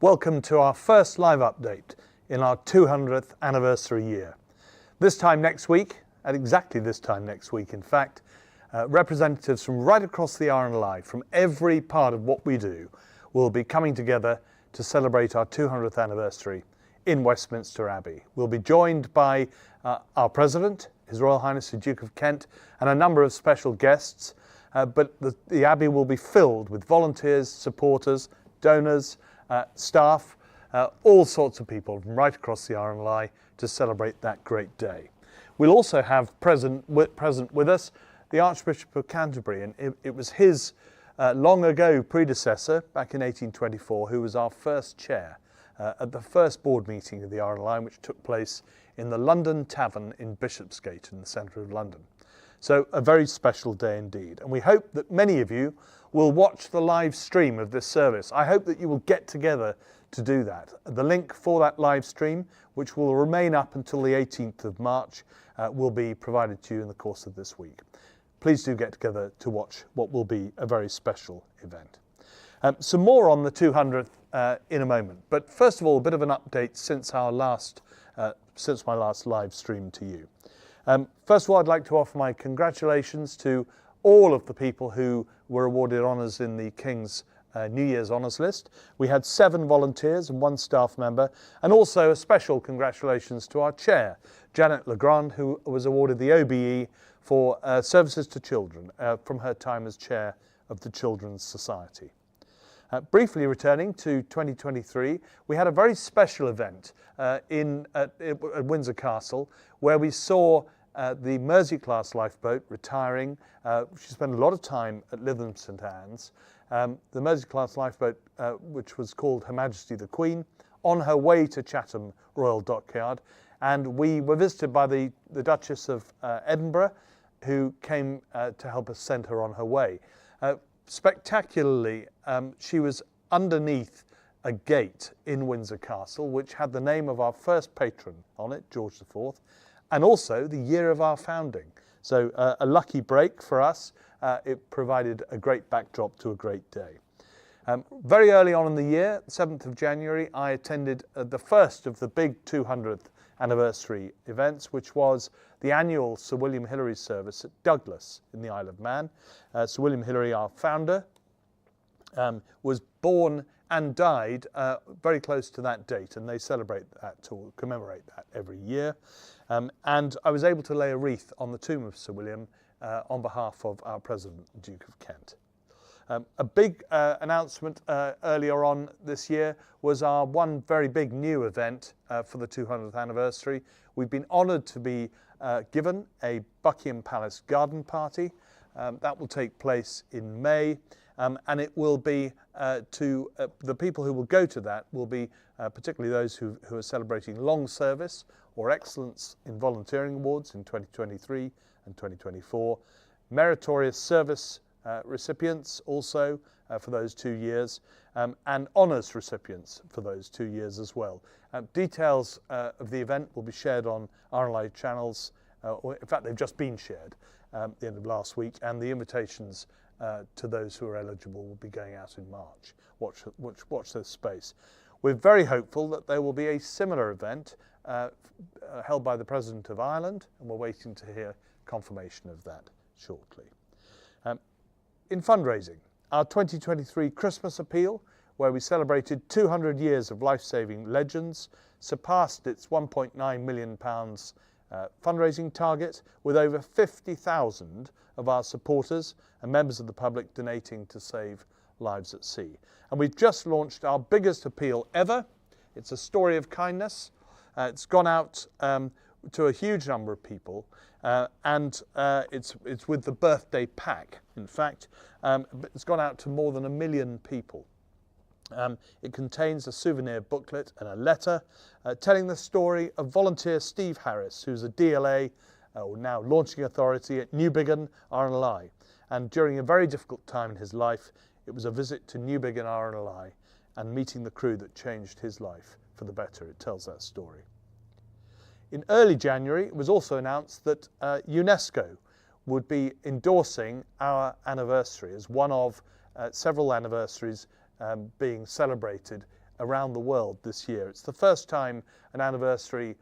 Welcome to our first live update in our 200th anniversary year. This time next week, at exactly this time next week in fact, representatives from right across the RNLI, from every part of what we do, will be coming together to celebrate our 200th anniversary in Westminster Abbey. We'll be joined by our President, His Royal Highness the Duke of Kent, and a number of special guests, but the Abbey will be filled with volunteers, supporters, donors, staff, all sorts of people from right across the RNLI to celebrate that great day. We'll also have present with us the Archbishop of Canterbury, and it was his long ago predecessor back in 1824 who was our first chair at the first board meeting of the RNLI, which took place in the London Tavern in Bishopsgate in the centre of London. So a very special day indeed, and we hope that many of you will watch the live stream of this service. I hope that you will get together to do that. The link for that live stream, which will remain up until the 18th of March, will be provided to you in the course of this week. Please do get together to watch what will be a very special event. Some more on the 200th in a moment, but first of all, a bit of an update since my last live stream to you. First of all, I'd like to offer my congratulations to all of the people who were awarded honours in the King's New Year's Honours List. We had 7 volunteers and 1 staff member, and also a special congratulations to our chair, Janet Legrand, who was awarded the OBE for services to children from her time as chair of the Children's Society. Briefly returning to 2023, we had a very special event at Windsor Castle, where we saw the Mersey-class lifeboat retiring. She spent a lot of time at Lytham St Anne's. The Mersey-class lifeboat, which was called Her Majesty the Queen, on her way to Chatham Royal Dockyard. And we were visited by the Duchess of Edinburgh, who came to help us send her on her way. Spectacularly, she was underneath a gate in Windsor Castle, which had the name of our first patron on it, George IV, and also the year of our founding. So a lucky break for us. It provided a great backdrop to a great day. Very early on in the year, 7th of January, I attended the first of the big 200th anniversary events, which was the annual Sir William Hillary service at Douglas in the Isle of Man. Sir William Hillary, our founder, was born and died very close to that date, and they celebrate that or commemorate that every year. And I was able to lay a wreath on the tomb of Sir William on behalf of our President, the Duke of Kent. A big announcement earlier on this year was our one very big new event for the 200th anniversary. We've been honoured to be given a Buckingham Palace garden party. That will take place in May, and it will be the people who will go to that will be particularly those who are celebrating long service or excellence in volunteering awards in 2023 and 2024, meritorious service recipients also for those 2 years, and honours recipients for those 2 years as well. Details of the event will be shared on RNLI channels, or in fact they've just been shared at the end of last week, and the invitations to those who are eligible will be going out in March. Watch this space. We're very hopeful that there will be a similar event held by the President of Ireland, and we're waiting to hear confirmation of that shortly. In fundraising, our 2023 Christmas appeal, where we celebrated 200 years of life-saving legends, surpassed its £1.9 million fundraising target, with over 50,000 of our supporters and members of the public donating to save lives at sea. And we've just launched our biggest appeal ever. It's a story of kindness. It's gone out to a huge number of people, and it's with the birthday pack. In fact, it's gone out to more than 1 million people. It contains a souvenir booklet and a letter telling the story of volunteer Steve Harris, who's a DLA, or now launching authority at Newbiggin RNLI. And during a very difficult time in his life, it was a visit to Newbiggin RNLI and meeting the crew that changed his life for the better. It tells that story. In early January, it was also announced that UNESCO would be endorsing our anniversary as one of several anniversaries being celebrated around the world this year. It's the first time an anniversary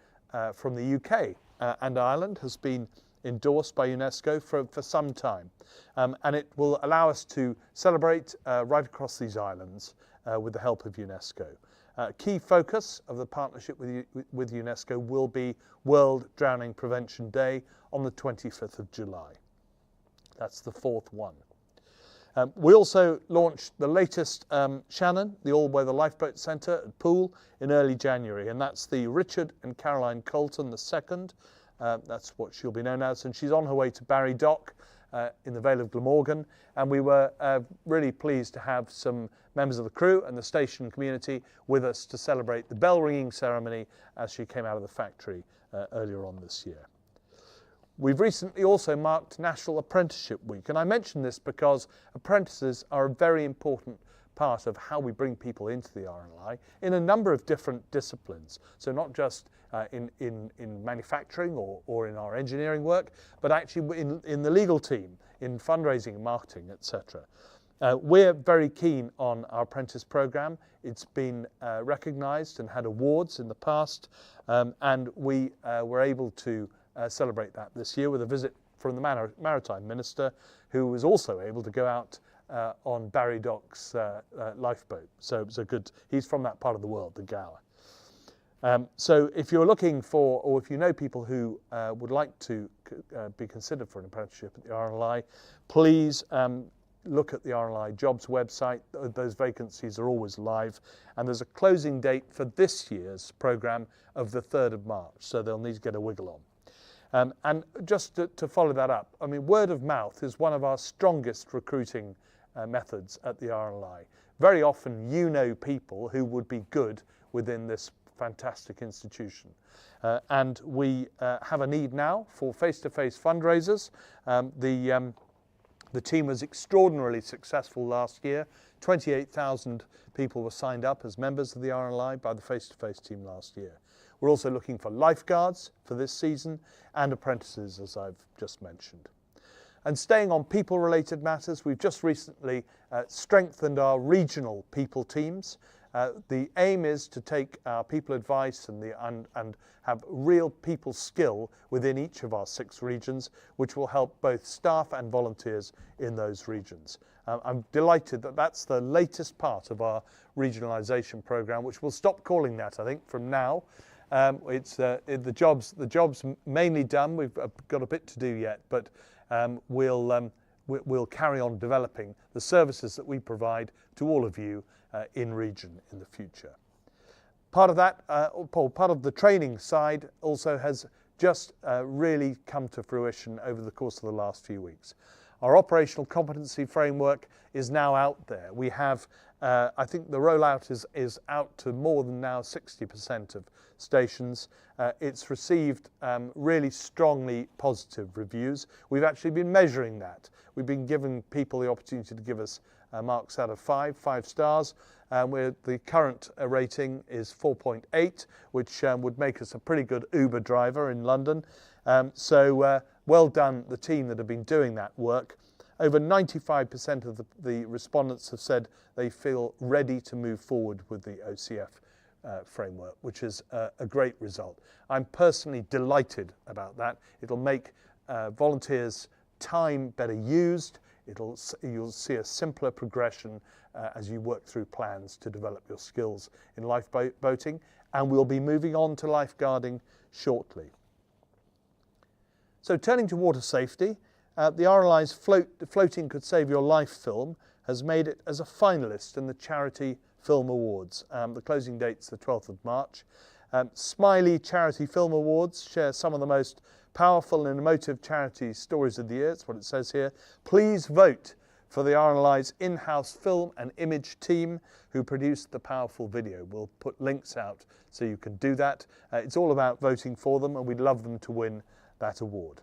from the UK and Ireland has been endorsed by UNESCO for some time. And it will allow us to celebrate right across these islands with the help of UNESCO. Key focus of the partnership with UNESCO will be World Drowning Prevention Day on the 25th of July. That's the fourth one. We also launched the latest Shannon, the all-weather lifeboat centre at Poole in early January, and that's the Richard and Caroline Colton II. That's what she'll be known as, and she's on her way to Barry Dock in the Vale of Glamorgan, and we were really pleased to have some members of the crew and the station community with us to celebrate the bell ringing ceremony as she came out of the factory earlier on this year. We've recently also marked National Apprenticeship Week, and I mention this because apprentices are a very important part of how we bring people into the RNLI in a number of different disciplines. So not just in manufacturing or in our engineering work, but actually in the legal team, in fundraising and marketing, etc. We're very keen on our apprentice programme. It's been recognised and had awards in the past, and we were able to celebrate that this year with a visit from the Maritime Minister, who was also able to go out on Barry Dock's lifeboat. So good. He's from that part of the world, the Gower. So if you're looking for, or if you know people who would like to be considered for an apprenticeship at the RNLI, please look at the RNLI jobs website. Those vacancies are always live, and there's a closing date for this year's programme of the 3rd of March, so they'll need to get a wiggle on. And just to follow that up, I mean, word of mouth is one of our strongest recruiting methods at the RNLI. Very often you know people who would be good within this fantastic institution. And we have a need now for face-to-face fundraisers. The team was extraordinarily successful last year. 28,000 people were signed up as members of the RNLI by the face-to-face team last year. We're also looking for lifeguards for this season and apprentices, as I've just mentioned. And staying on people-related matters, we've just recently strengthened our regional people teams. The aim is to take our people advice and have real people skill within each of our 6 regions, which will help both staff and volunteers in those regions. I'm delighted that that's the latest part of our regionalisation programme, which we'll stop calling that, I think, from now. It's the job's mainly done. We've got a bit to do yet, but we'll carry on developing the services that we provide to all of you in region in the future. Part of that, part of the training side also has just really come to fruition over the course of the last few weeks. Our operational competency framework is now out there. We have, I think the rollout is out to more than now 60% of stations. It's received really strongly positive reviews. We've actually been measuring that. We've been giving people the opportunity to give us marks out of 5 stars. The current rating is 4.8, which would make us a pretty good Uber driver in London. So well done, the team that have been doing that work. Over 95% of the respondents have said they feel ready to move forward with the OCF framework, which is a great result. I'm personally delighted about that. It'll make volunteers' time better used. You'll see a simpler progression as you work through plans to develop your skills in lifeboating, and we'll be moving on to lifeguarding shortly. So turning to water safety, the RNLI's Floating Could Save Your Life film has made it as a finalist in the Charity Film Awards. The closing date's the 12th of March. Smiley Charity Film Awards share some of the most powerful and emotive charity stories of the year. That's what it says here. Please vote for the RNLI's in-house film and image team who produced the powerful video. We'll put links out so you can do that. It's all about voting for them, and we'd love them to win that award.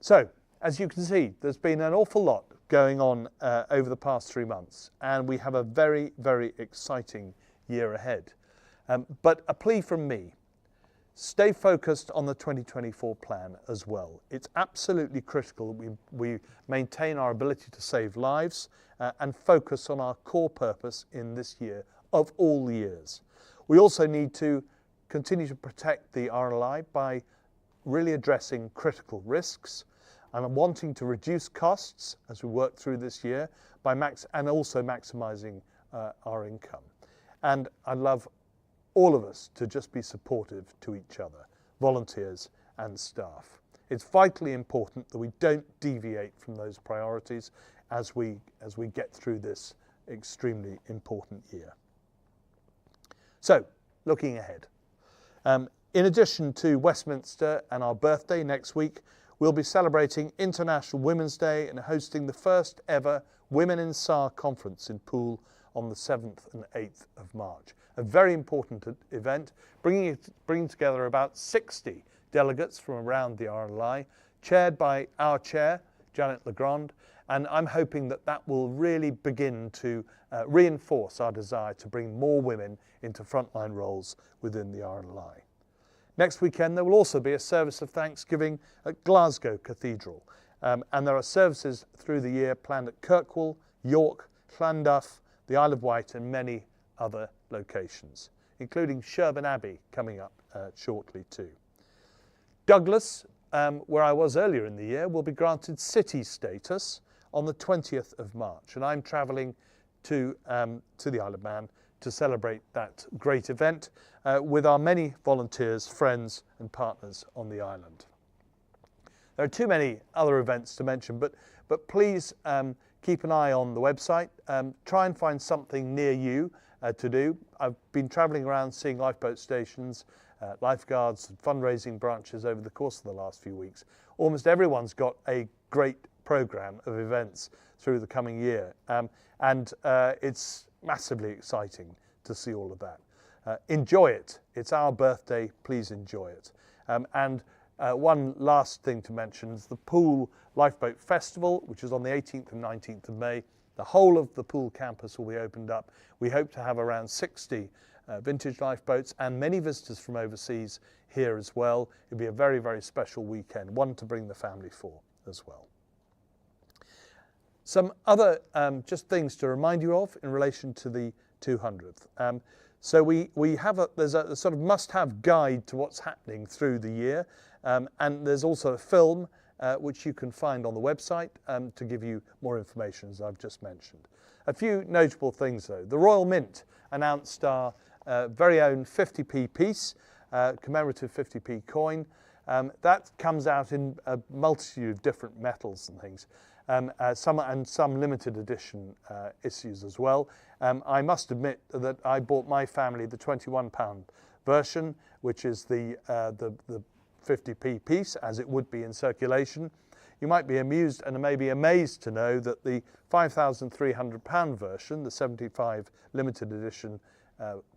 So, as you can see, there's been an awful lot going on over the past 3 months, and we have a very, very exciting year ahead. But a plea from me: stay focused on the 2024 plan as well. It's absolutely critical that we maintain our ability to save lives and focus on our core purpose in this year of all years. We also need to continue to protect the RNLI by really addressing critical risks. I'm wanting to reduce costs as we work through this year and also maximising our income. And I'd love all of us to just be supportive to each other, volunteers and staff. It's vitally important that we don't deviate from those priorities as we get through this extremely important year. So, looking ahead. In addition to Westminster and our birthday next week, we'll be celebrating International Women's Day and hosting the first ever Women in SAR conference in Poole on the 7th and 8th of March. A very important event, bringing together about 60 delegates from around the RNLI, chaired by our chair, Janet Legrand, and I'm hoping that that will really begin to reinforce our desire to bring more women into frontline roles within the RNLI. Next weekend there will also be a service of Thanksgiving at Glasgow Cathedral, and there are services through the year planned at Kirkwall, York, Llandaff, the Isle of Wight and many other locations, including Sherborne Abbey coming up shortly too. Douglas, where I was earlier in the year, will be granted city status on the 20th of March, and I'm travelling to the Isle of Man to celebrate that great event with our many volunteers, friends and partners on the island. There are too many other events to mention, but please keep an eye on the website. Try and find something near you to do. I've been travelling around seeing lifeboat stations, lifeguards and fundraising branches over the course of the last few weeks. Almost everyone's got a great programme of events through the coming year, and it's massively exciting to see all of that. Enjoy it. It's our birthday. Please enjoy it. And one last thing to mention is the Poole Lifeboat Festival, which is on the 18th and 19th of May. The whole of the Poole campus will be opened up. We hope to have around 60 vintage lifeboats and many visitors from overseas here as well. It'll be a very, very special weekend, one to bring the family for as well. Some other just things to remind you of in relation to the 200th. So we have there's a sort of must-have guide to what's happening through the year, and there's also a film which you can find on the website to give you more information, as I've just mentioned. A few notable things though. The Royal Mint announced our very own 50p piece, commemorative 50p coin. That comes out in a multitude of different metals and things. Some limited edition issues as well. I must admit that I bought my family the £21 version, which is the 50p piece, as it would be in circulation. You might be amused and maybe amazed to know that the £5,300 version, the 75 limited edition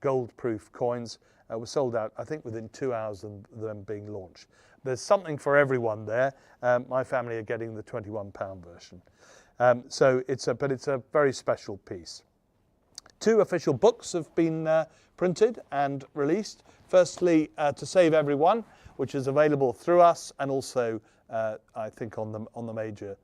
gold-proof coins, were sold out, I think, within 2 hours of them being launched. There's something for everyone there. My family are getting the £21 version. So it's a very special piece. 2 official books have been printed and released. Firstly, To Save Everyone, which is available through us and also, I think, on the major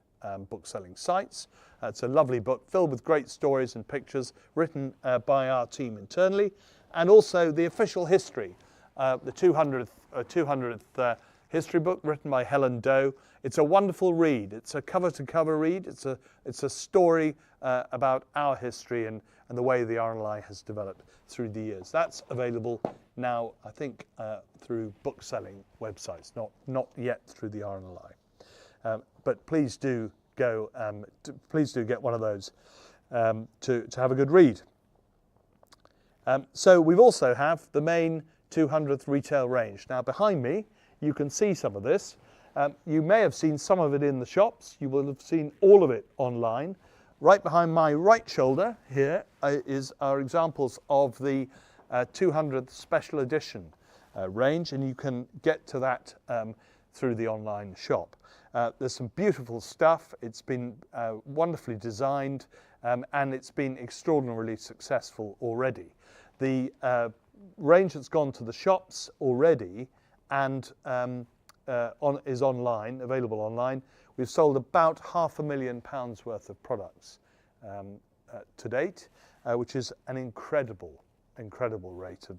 book-selling sites. It's a lovely book filled with great stories and pictures written by our team internally, and also the official history, the 200th history book written by Helen Doe. It's a wonderful read. It's a cover-to-cover read. It's a story about our history and the way the RNLI has developed through the years. That's available now, I think, through book-selling websites, not yet through the RNLI. But please do go. Please do get one of those to have a good read. So we also have the main 200th retail range. Now behind me, you can see some of this. You may have seen some of it in the shops. You will have seen all of it online. Right behind my right shoulder here are examples of the 200th special edition range, and you can get to that through the online shop. There's some beautiful stuff. It's been wonderfully designed, and it's been extraordinarily successful already. The range that's gone to the shops already and is online, available online. We've sold about £500,000 worth of products to date, which is an incredible rate of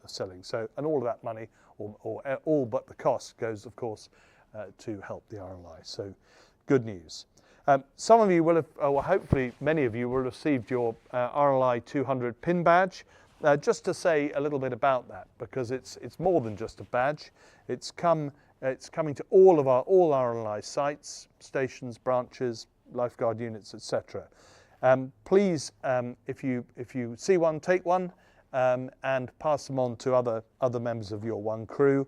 selling. So, and all of that money, or all but the cost, goes, of course, to help the RNLI. So, good news. Some of you will have, or hopefully many of you will have received your RNLI 200 pin badge. Just to say a little bit about that, because it's more than just a badge. It's coming to all RNLI sites, stations, branches, lifeguard units, etc. Please, if you see one, take one and pass them on to other members of your One crew.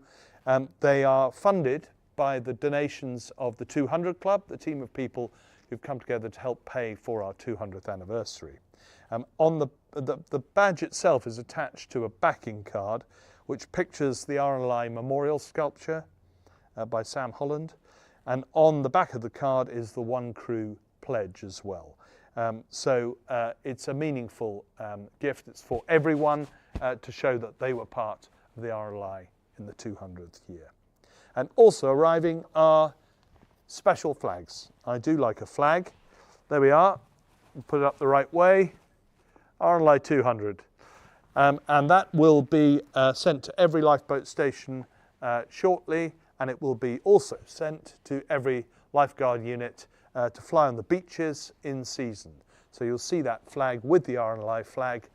They are funded by the donations of the 200 Club, the team of people who've come together to help pay for our 200th anniversary. On the badge itself is attached to a backing card which pictures the RNLI memorial sculpture by Sam Holland, and on the back of the card is the One Crew pledge as well. So it's a meaningful gift. It's for everyone to show that they were part of the RNLI in the 200th year. And also arriving are special flags. I do like a flag. There we are. We'll put it up the right way. RNLI 200. And that will be sent to every lifeboat station shortly, and it will be also sent to every lifeguard unit to fly on the beaches in season. So you'll see that flag with the RNLI flag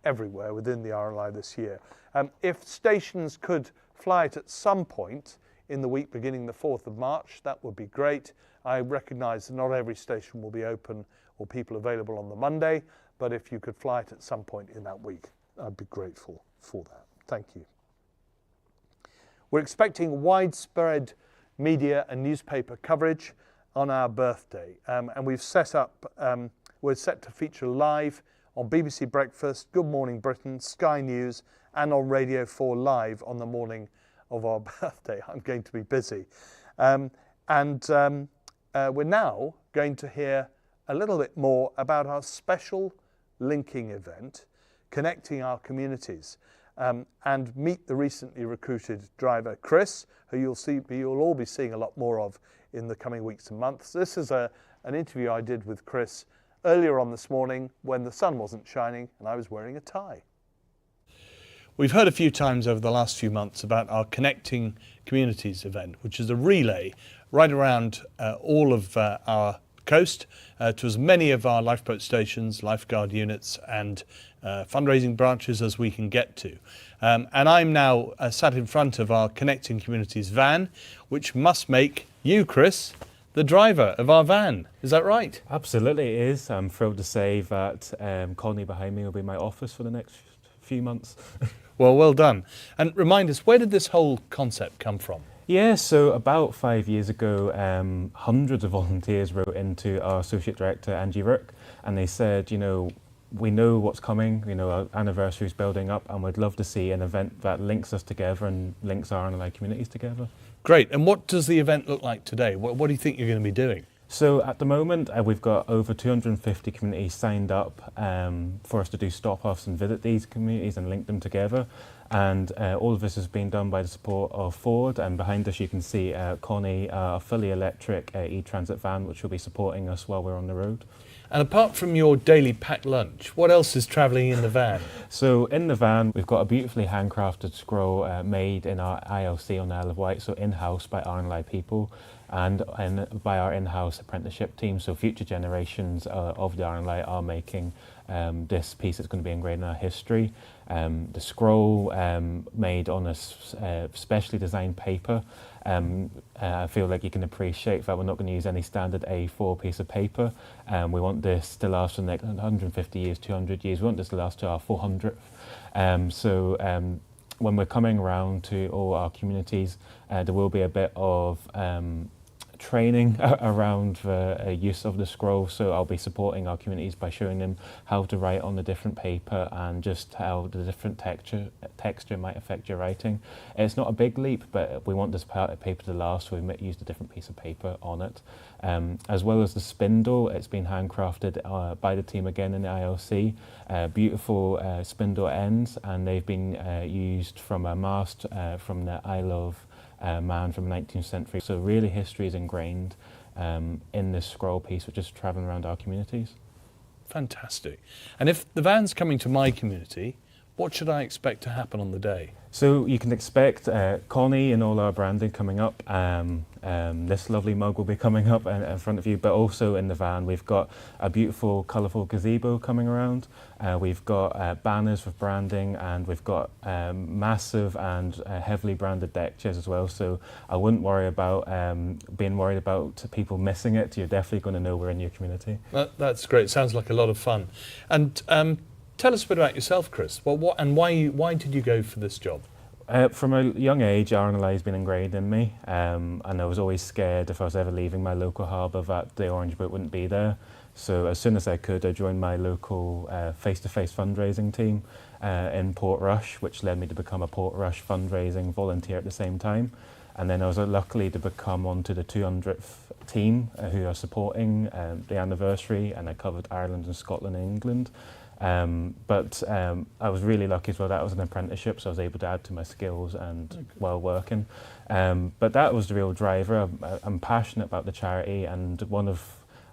everywhere within the RNLI this year. If stations could fly it at some point in the week beginning the 4th of March, that would be great. I recognise that not every station will be open or people available on the Monday, but if you could fly it at some point in that week, I'd be grateful for that. Thank you. We're expecting widespread media and newspaper coverage on our birthday, and we've set up, we're set to feature live on BBC Breakfast, Good Morning Britain, Sky News, and on Radio 4 live on the morning of our birthday. I'm going to be busy. We're now going to hear a little bit more about our special linking event, connecting our communities, and meet the recently recruited driver, Chris, who you'll all be seeing a lot more of in the coming weeks and months. This is an interview I did with Chris earlier on this morning when the sun wasn't shining and I was wearing a tie. We've heard a few times over the last few months about our Connecting Communities event, which is a relay right around all of our coast to as many of our lifeboat stations, lifeguard units and fundraising branches as we can get to. And I'm now sat in front of our Connecting Communities van, which must make you, Chris, the driver of our van. Is that right? Absolutely, it is. I'm thrilled to say that Colony behind me will be my office for the next few months. Well done. And remind us, where did this whole concept come from? Yeah, so about 5 years ago, hundreds of volunteers wrote into our Associate Director, Angie Rook, and they said, we know what's coming, our anniversary's building up, and we'd love to see an event that links us together and links our RNLI communities together. Great. And what does the event look like today? What do you think you're going to be doing? So at the moment, we've got over 250 communities signed up for us to do stop-offs and visit these communities and link them together. And all of this has been done by the support of Ford. And behind us, you can see Connie, a fully electric e-transit van, which will be supporting us while we're on the road. And apart from your daily packed lunch, what else is travelling in the van? So in the van, we've got a beautifully handcrafted scroll made in our ILC on the Isle of Wight, so in-house by RNLI people and by our in-house apprenticeship team. So future generations of the RNLI are making this piece that's going to be engraved in our history. The scroll made on a specially designed paper. I feel like you can appreciate that we're not going to use any standard A4 piece of paper. We want this to last for the next 150 years, 200 years. We want this to last to our 400th. When we're coming around to all our communities, there will be a bit of training around the use of the scroll, so I'll be supporting our communities by showing them how to write on the different paper and just how the different texture might affect your writing. It's not a big leap, but we want this paper to last, so we've used a different piece of paper on it. As well as the spindle, it's been handcrafted by the team again in the ILC. Beautiful spindle ends, and they've been used from a mast from the Isle of Man from the 19th century. So really history is ingrained in this scroll piece, which is travelling around our communities. Fantastic. And if the van's coming to my community, what should I expect to happen on the day? So you can expect Connie and all our branding coming up. This lovely mug will be coming up in front of you, but also in the van we've got a beautiful colourful gazebo coming around. We've got banners with branding, and we've got massive and heavily branded deck chairs as well. So I wouldn't worry about being worried about people missing it. You're definitely going to know we're in your community. That's great. Sounds like a lot of fun. And tell us a bit about yourself, Chris. Well, why did you go for this job? From a young age, RNLI has been ingrained in me, and I was always scared if I was ever leaving my local harbour that the orange boat wouldn't be there. So as soon as I could, I joined my local face-to-face fundraising team in Portrush, which led me to become a Portrush fundraising volunteer at the same time. And then I was lucky to become onto the 200th team who are supporting the anniversary, and I covered Ireland and Scotland and England. But I was really lucky as well. That was an apprenticeship, so I was able to add to my skills and while working. But that was the real driver. I'm passionate about the charity, and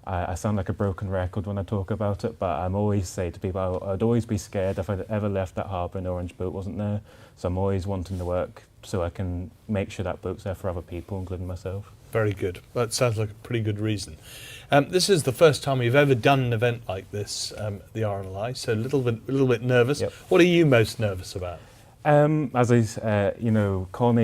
I sound like a broken record when I talk about it, but I'm always say to people I'd always be scared if I'd ever left that harbour and the orange boat wasn't there. So I'm always wanting to work so I can make sure that boat's there for other people, including myself. Very good. That sounds like a pretty good reason. This is the first time we've ever done an event like this, the RNLI, so a little bit nervous. Yep. What are you most nervous about? Connie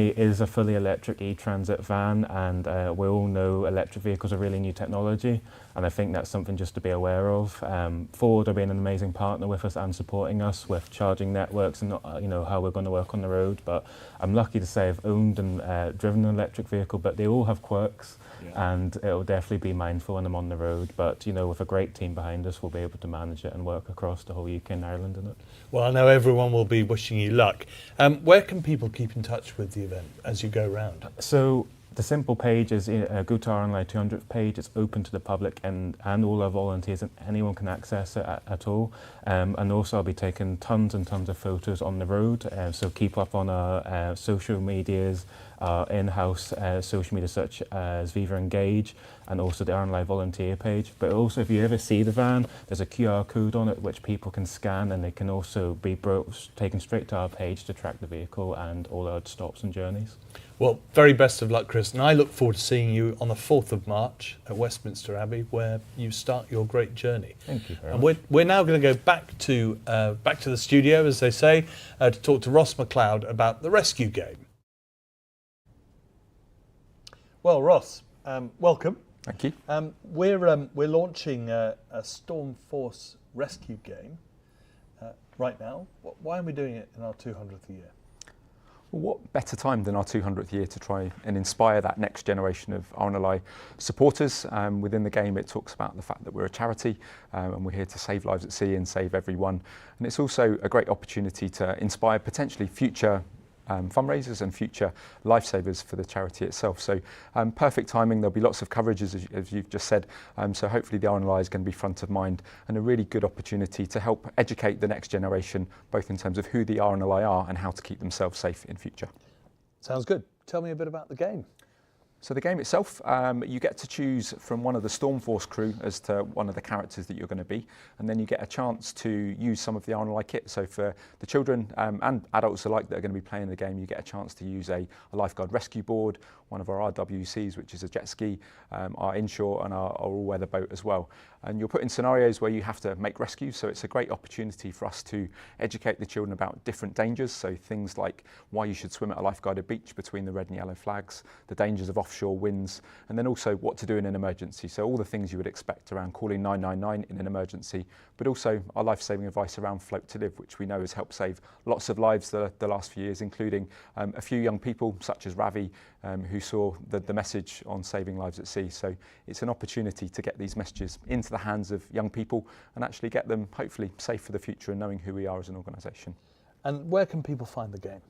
is a fully electric e-transit van, and we all know electric vehicles are really new technology, and I think that's something just to be aware of. Ford are being an amazing partner with us and supporting us with charging networks and how we're going to work on the road. But I'm lucky to say I've owned and driven an electric vehicle, but they all have quirks. Yeah. And it'll definitely be mindful when I'm on the road, but with a great team behind us, we'll be able to manage it and work across the whole UK and Ireland in it. Well, I know everyone will be wishing you luck. Where can people keep in touch with the event as you go round? So the simple page is go to our RNLI 200th page. It's open to the public and all our volunteers, and anyone can access it at all. And also I'll be taking tons and tons of photos on the road, so keep up on our social medias, our in-house social media such as Viva Engage, and also the RNLI volunteer page. But also if you ever see the van, there's a QR code on it which people can scan, and they can also be taken straight to our page to track the vehicle and all our stops and journeys. Well, very best of luck, Chris, and I look forward to seeing you on the 4th of March at Westminster Abbey, where you start your great journey. Thank you very much. And we're now going to go back to the studio, as they say, to talk to Ross McLeod about the rescue game. Well, Ross, welcome. Thank you. We're launching a Storm Force rescue game right now. Why are we doing it in our 200th year? Well, what better time than our 200th year to try and inspire that next generation of RNLI supporters? Within the game, it talks about the fact that we're a charity and we're here to save lives at sea and save everyone. And it's also a great opportunity to inspire potentially future fundraisers and future lifesavers for the charity itself. So perfect timing. There'll be lots of coverage as you've just said. So hopefully the RNLI is going to be front of mind, and a really good opportunity to help educate the next generation, both in terms of who the RNLI are and how to keep themselves safe in future. Sounds good. Tell me a bit about the game. So the game itself, you get to choose from one of the Storm Force crew as to one of the characters that you're going to be, and then you get a chance to use some of the RNLI kit. So for the children and adults alike that are going to be playing the game, you get a chance to use a lifeguard rescue board, one of our RWCs, which is a jet ski, our inshore and our all-weather boat as well. And you're put in scenarios where you have to make rescues, so it's a great opportunity for us to educate the children about different dangers, so things like why you should swim at a lifeguarded beach between the red and yellow flags, the dangers of offshore winds, and then also what to do in an emergency. So all the things you would expect around calling 999 in an emergency, but also our life-saving advice around Float to Live, which we know has helped save lots of lives the last few years, including a few young people such as Ravi, who saw the message on saving lives at sea. So it's an opportunity to get these messages into the hands of young people and actually get them hopefully safe for the future and knowing who we are as an organisation. And where can people find the game?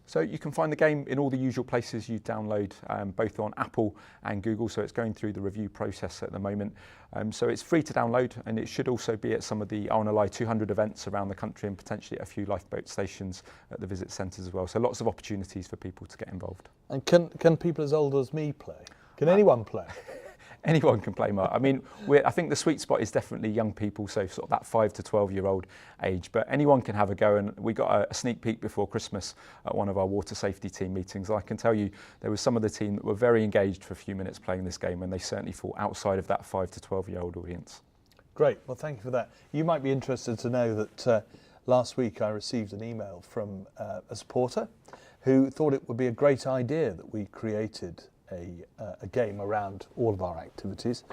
So you can find the game in all the usual places you download, both on Apple and Google, so it's going through the review process at the moment. So it's free to download, and it should also be at some of the RNLI 200 events around the country and potentially at a few lifeboat stations at the visit centres as well. So lots of opportunities for people to get involved. And can people as old as me play? Can anyone play? Anyone can play, Mark. I mean, I think the sweet spot is definitely young people, so sort of that 5 to 12-year-old age. But anyone can have a go, and we got a sneak peek before Christmas at one of our water safety team meetings. I can tell you there was some of the team that were very engaged for a few minutes playing this game, and they certainly fall outside of that 5 to 12-year-old audience. Great. Well, thank you for that. You might be interested to know that last week I received an email from a supporter who thought it would be a great idea that we created a game around all of our activities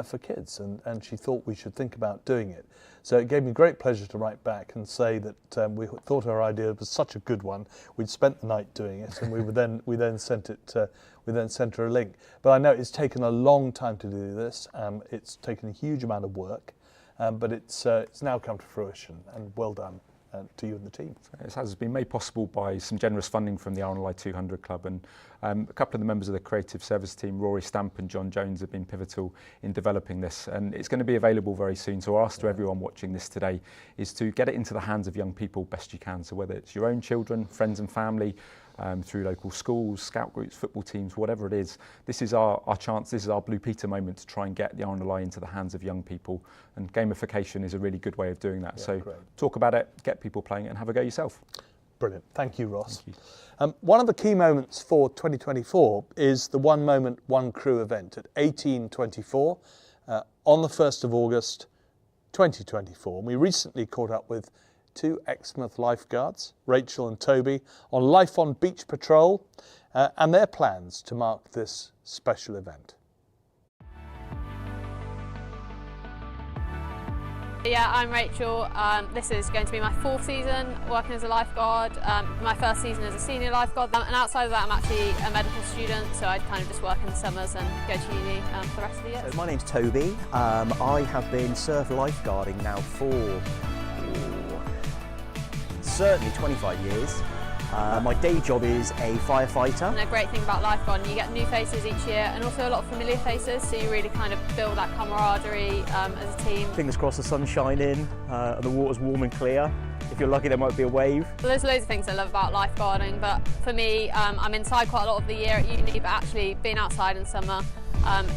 for kids, and she thought we should think about doing it. So it gave me great pleasure to write back and say that we thought our idea was such a good one. We'd spent the night doing it, and we then sent her a link. But I know it's taken a long time to do this. It's taken a huge amount of work, but it's now come to fruition, and well done to you and the team. It has been made possible by some generous funding from the RNLI 200 Club, and a couple of the members of the creative service team, Rory Stamp and John Jones, have been pivotal in developing this, and it's going to be available very soon. So our ask to everyone watching this today is to get it into the hands of young people best you can. So whether it's your own children, friends and family, through local schools, scout groups, football teams, whatever it is, this is our chance, this is our Blue Peter moment to try and get the RNLI into the hands of young people, and gamification is a really good way of doing that. So great. Talk about it, get people playing it, and have a go yourself. Brilliant. Thank you, Ross. Thank you. One of the key moments for 2024 is the One Moment, One Crew event at 1824 on the 1st of August 2024. And we recently caught up with two Exmouth lifeguards, Rachel and Toby, on Life on Beach Patrol and their plans to mark this special event. Yeah, I'm Rachel. This is going to be my 4th season working as a lifeguard, my 1st season as a senior lifeguard, and outside of that I'm actually a medical student, so I kind of just work in the summers and go to uni for the rest of the year. So my name's Toby. I have been surf lifeguarding now for certainly 25 years. My day job is a firefighter. And the great thing about lifeguarding, you get new faces each year and also a lot of familiar faces, so you really kind of build that camaraderie as a team. Fingers crossed the sun's shining, and the water's warm and clear. If you're lucky there might be a wave. Well, there's loads of things I love about lifeguarding, but for me I'm inside quite a lot of the year at uni, but actually being outside in summer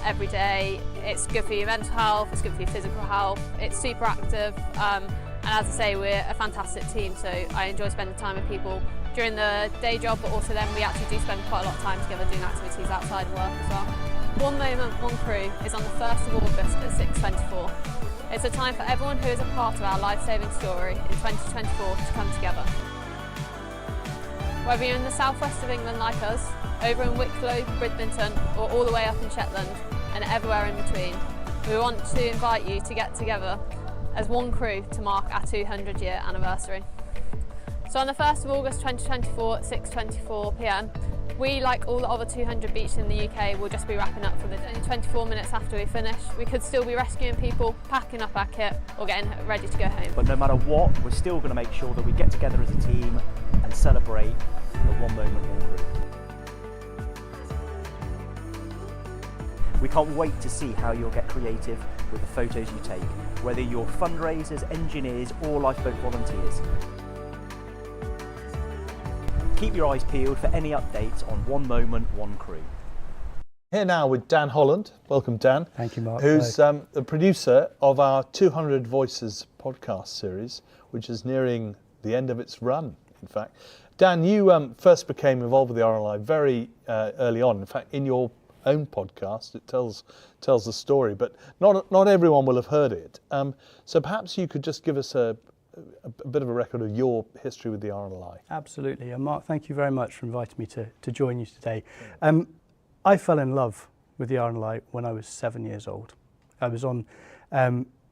every day, it's good for your mental health, it's good for your physical health, it's super active, and as I say, we're a fantastic team, so I enjoy spending time with people during the day job, but also then we actually do spend quite a lot of time together doing activities outside of work as well. One Moment, One Crew is on the 1st of August at 6:24. It's a time for everyone who is a part of our life-saving story in 2024 to come together. Whether you're in the southwest of England like us, over in Wicklow, Bridlington, or all the way up in Shetland, and everywhere in between, we want to invite you to get together as one crew to mark our 200-year anniversary. So on the 1st of August 2024 at 6:24 p.m, we, like all the other 200 beaches in the UK, will just be wrapping up for the day. In 24 minutes after we finish, we could still be rescuing people, packing up our kit, or getting ready to go home. But no matter what, we're still going to make sure that we get together as a team and celebrate the One Moment, One Crew. We can't wait to see how you'll get creative with the photos you take, whether you're fundraisers, engineers, or lifeboat volunteers. Keep your eyes peeled for any updates on One Moment, One Crew. Here now with Dan Holland. Welcome, Dan. Thank you, Mark. Who's the producer of our 200 Voices podcast series, which is nearing the end of its run, in fact. Dan, you first became involved with the RNLI very early on. In fact, in your own podcast, it tells the story, but not everyone will have heard it. So perhaps you could just give us a bit of a record of your history with the RNLI. Absolutely. And Mark, thank you very much for inviting me to join you today. I fell in love with the RNLI when I was 7 years old. I was on,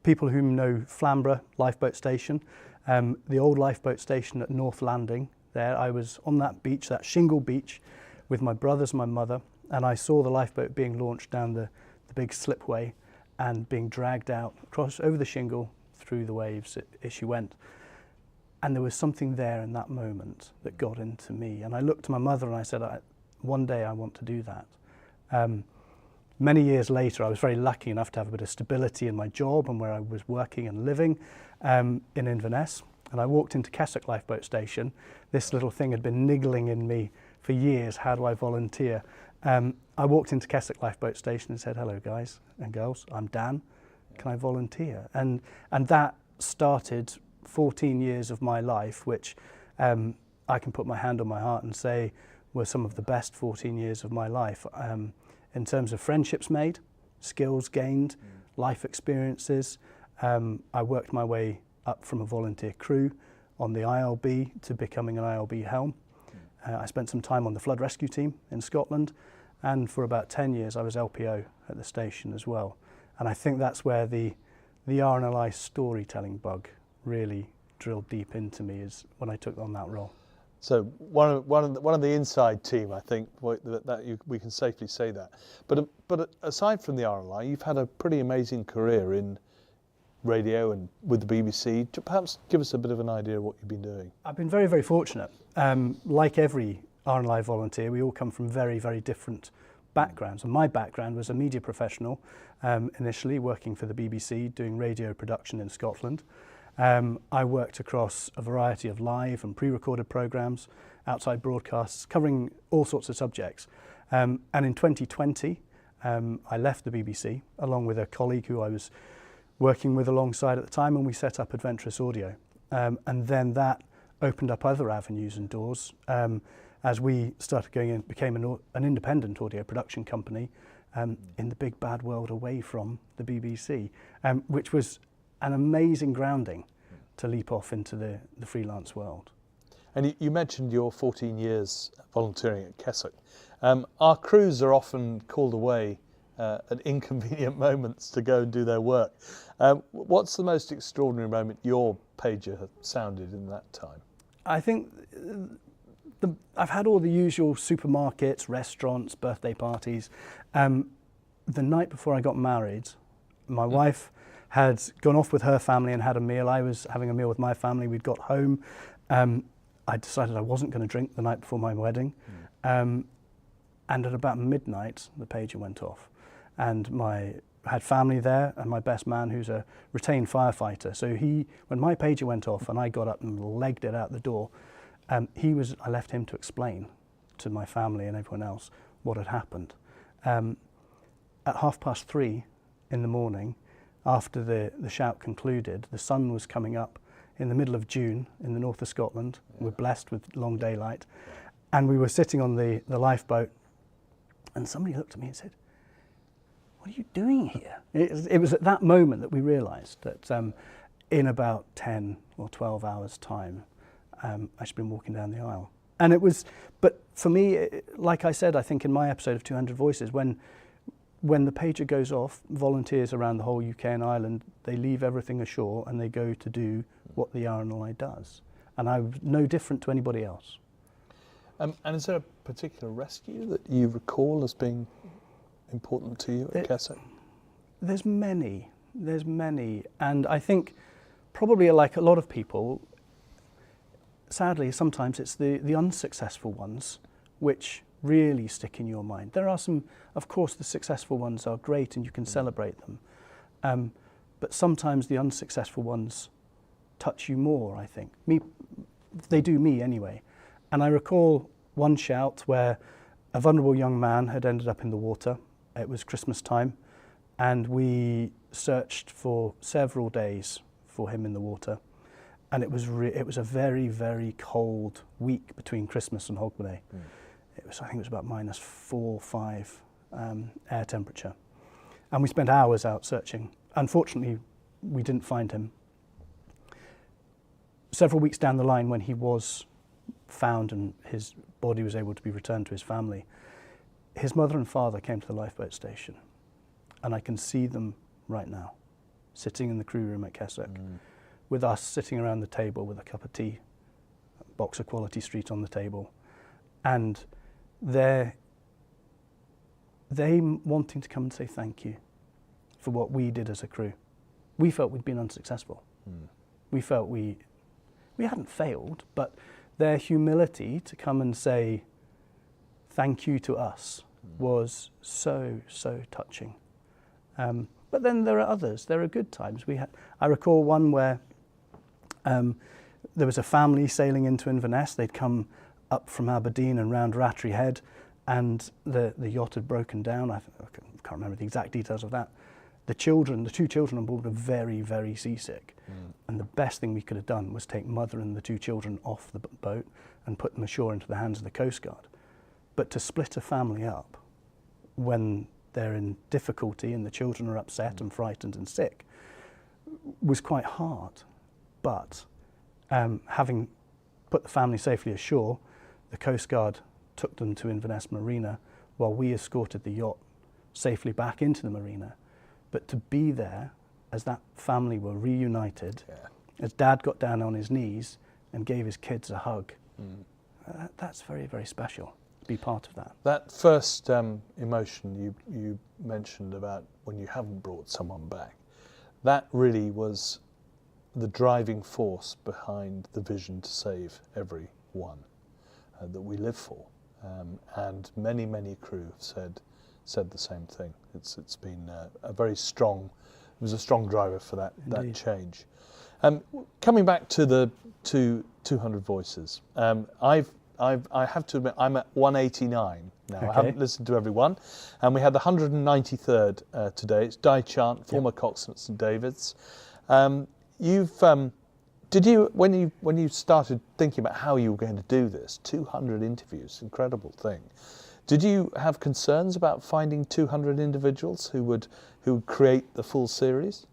people who know Flamborough Lifeboat Station, the old lifeboat station at North Landing there. I was on that beach, that shingle beach, with my brothers and my mother, and I saw the lifeboat being launched down the big slipway and being dragged out across over the shingle through the waves as she went. And there was something there in that moment that got into me. And I looked to my mother and I said, one day I want to do that. Many years later, I was very lucky enough to have a bit of stability in my job and where I was working and living in Inverness. And I walked into Keswick Lifeboat Station. This little thing had been niggling in me for years. How do I volunteer? I walked into Keswick Lifeboat Station and said, "Hello guys and girls, I'm Dan, can I volunteer?" And that started 14 years of my life, which I can put my hand on my heart and say were some of the best 14 years of my life, in terms of friendships made, skills gained, life experiences. I worked my way up from a volunteer crew on the ILB to becoming an ILB helm. I spent some time on the flood rescue team in Scotland, and for about 10 years I was LPO at the station as well. And I think that's where the RNLI storytelling bug really drilled deep into me, is when I took on that role. So one of the inside team, I think we can safely say that. But aside from the RNLI, you've had a pretty amazing career in radio and with the BBC. Perhaps give us a bit of an idea of what you've been doing. I've been very, very fortunate. Like every RNLI volunteer, we all come from very, very different backgrounds. And my background was a media professional, initially working for the BBC, doing radio production in Scotland. I worked across a variety of live and pre-recorded programmes, outside broadcasts, covering all sorts of subjects. And in 2020, I left the BBC, along with a colleague who I was working with alongside at the time, and we set up Adventurous Audio. And then that opened up other avenues and doors as we started going in, became an independent audio production company in the big bad world away from the BBC, which was an amazing grounding to leap off into the freelance world. And you mentioned your 14 years volunteering at Keswick. Our crews are often called away at inconvenient moments to go and do their work. What's the most extraordinary moment your pager sounded in that time? I think I've had all the usual supermarkets, restaurants, birthday parties. The night before I got married, my wife had gone off with her family and had a meal. I was having a meal with my family. We'd got home. I decided I wasn't going to drink the night before my wedding. And at about midnight, the pager went off. And I had family there, and my best man, who's a retained firefighter. So when my pager went off and I got up and legged it out the door, I left him to explain to my family and everyone else what had happened. At 3:30 in the morning, after the shout concluded, the sun was coming up in the middle of June in the north of Scotland. We're blessed with long daylight. And we were sitting on the lifeboat, and somebody looked at me and said, "What are you doing here?" It was at that moment that we realised that in about 10 or 12 hours' time, I should have been walking down the aisle. And but for me, like I said, I think in my episode of 200 Voices, when the pager goes off, volunteers around the whole UK and Ireland, they leave everything ashore and they go to do what the RNLI does. And I'm no different to anybody else. And is there a particular rescue that you recall as being important to you at Keswick? There's many. And I think probably like a lot of people, sadly, sometimes it's the unsuccessful ones which really stick in your mind. There are some, of course, the successful ones are great and you can celebrate them. But sometimes the unsuccessful ones touch you more, I think. They do me anyway. And I recall one shout where a vulnerable young man had ended up in the water. It was Christmas time, and we searched for several days for him in the water. And it was a very, very cold week between Christmas and Hogmanay. I think it was about -4, -5 air temperature. And we spent hours out searching. Unfortunately, we didn't find him. Several weeks down the line, when he was found and his body was able to be returned to his family, his mother and father came to the lifeboat station. And I can see them right now, sitting in the crew room at Keswick, with us sitting around the table with a cup of tea, a box of Quality Street on the table, and they wanting to come and say thank you for what we did as a crew. We felt we'd been unsuccessful. We felt we hadn't failed, but their humility to come and say thank you to us was so, so touching. But then there are others. There are good times. I recall one where there was a family sailing into Inverness. They'd come up from Aberdeen and round Rattray Head, and the yacht had broken down. I can't remember the exact details of that. The two children on board were very, very seasick. And the best thing we could have done was take mother and the two children off the boat and put them ashore into the hands of the Coast Guard. But to split a family up when they're in difficulty and the children are upset and frightened and sick was quite hard. But having put the family safely ashore, the Coast Guard took them to Inverness Marina while we escorted the yacht safely back into the marina. But to be there as that family were reunited, as Dad got down on his knees and gave his kids a hug, that's very, very special to be part of that. That first emotion you mentioned about when you haven't brought someone back, that really was the driving force behind the vision to save everyone that we live for. And many, many crew have said the same thing. It's been a very strong, it was a strong driver for that change. Coming back to the 200 voices, I have to admit I'm at 189 now. Okay. I haven't listened to everyone, and we had the 193rd today. It's Di Chant, former coxswain at St David's. Did you when you started thinking about how you were going to do this, 200 interviews, incredible thing. Did you have concerns about finding 200 individuals who would create the full series?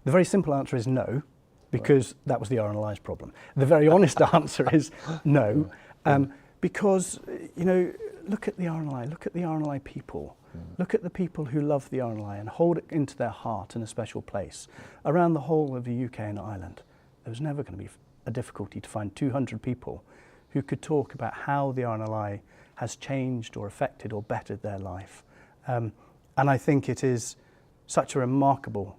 The very simple answer is no, because that was the RNLI's problem. The very honest answer is no, because, you know, look at the RNLI, look at the RNLI people, look at the people who love the RNLI and hold it into their heart in a special place. Around the whole of the UK and Ireland, there was never going to be a difficulty to find 200 people who could talk about how the RNLI has changed or affected or bettered their life. And I think it is such a remarkable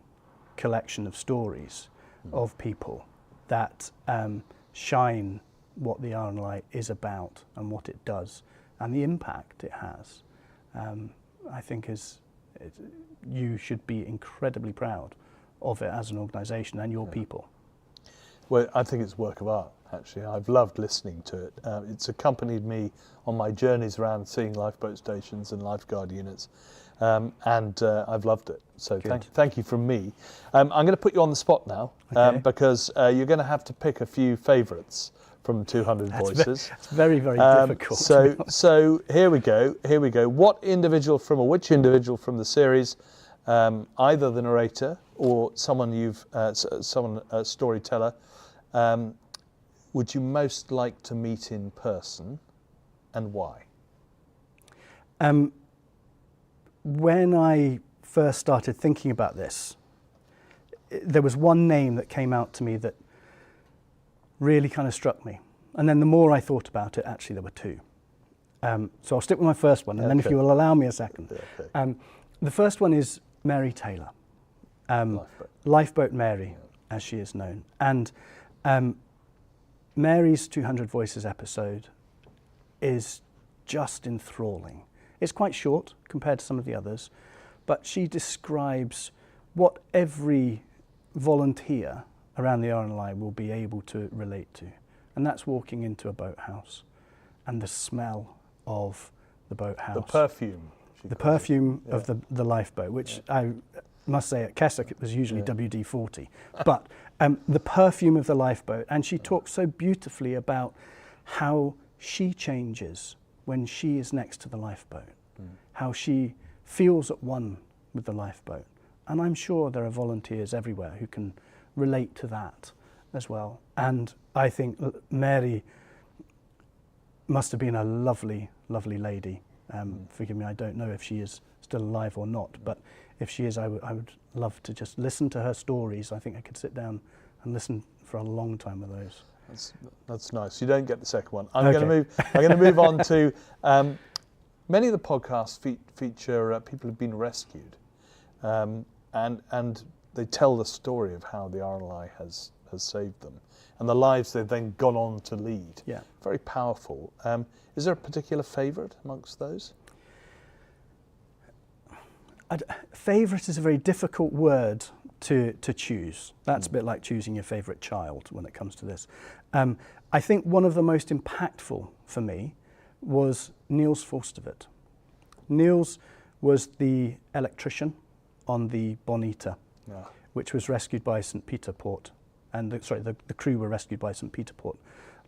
collection of stories of people that shine what the RNLI is about and what it does and the impact it has. I think you should be incredibly proud of it as an organisation and your people. Well, I think it's a work of art, actually. I've loved listening to it. It's accompanied me on my journeys around seeing lifeboat stations and lifeguard units, and I've loved it. So thank you from me. I'm going to put you on the spot now, because you're going to have to pick a few favourites from 200 voices. It's very, very difficult. So here we go. Which individual from the series, either the narrator or someone a storyteller, would you most like to meet in person, and why? When I first started thinking about this, there was one name that came out to me that really kind of struck me. And then the more I thought about it, actually there were two. So I'll stick with my first one, and then if you will allow me a second. The first one is Mary Taylor, Lifeboat Mary, as she is known. And Mary's 200 Voices episode is just enthralling. It's quite short compared to some of the others, but she describes what every volunteer around the RNLI will be able to relate to. And that's walking into a boathouse and the smell of the boathouse. The perfume. The perfume of the lifeboat, which I must say at Keswick it was usually WD-40. But the perfume of the lifeboat, and she talks so beautifully about how she changes when she is next to the lifeboat, how she feels at one with the lifeboat. And I'm sure there are volunteers everywhere who can relate to that as well. And I think Mary must have been a lovely, lovely lady. Forgive me, I don't know if she is still alive or not, but if she is, I would love to just listen to her stories. I think I could sit down and listen for a long time with those. That's nice. You don't get the second one. I'm going to move on to many of the podcasts feature people who've been rescued, and they tell the story of how the RNLI has saved them and the lives they've then gone on to lead. Yeah, very powerful. Is there a particular favourite amongst those? Favourite is a very difficult word to choose. That's a bit like choosing your favourite child when it comes to this. I think one of the most impactful for me was Niels Forstervet. Niels was the electrician on the Bonita, which was rescued by St. Peter Port. And the crew were rescued by St. Peter Port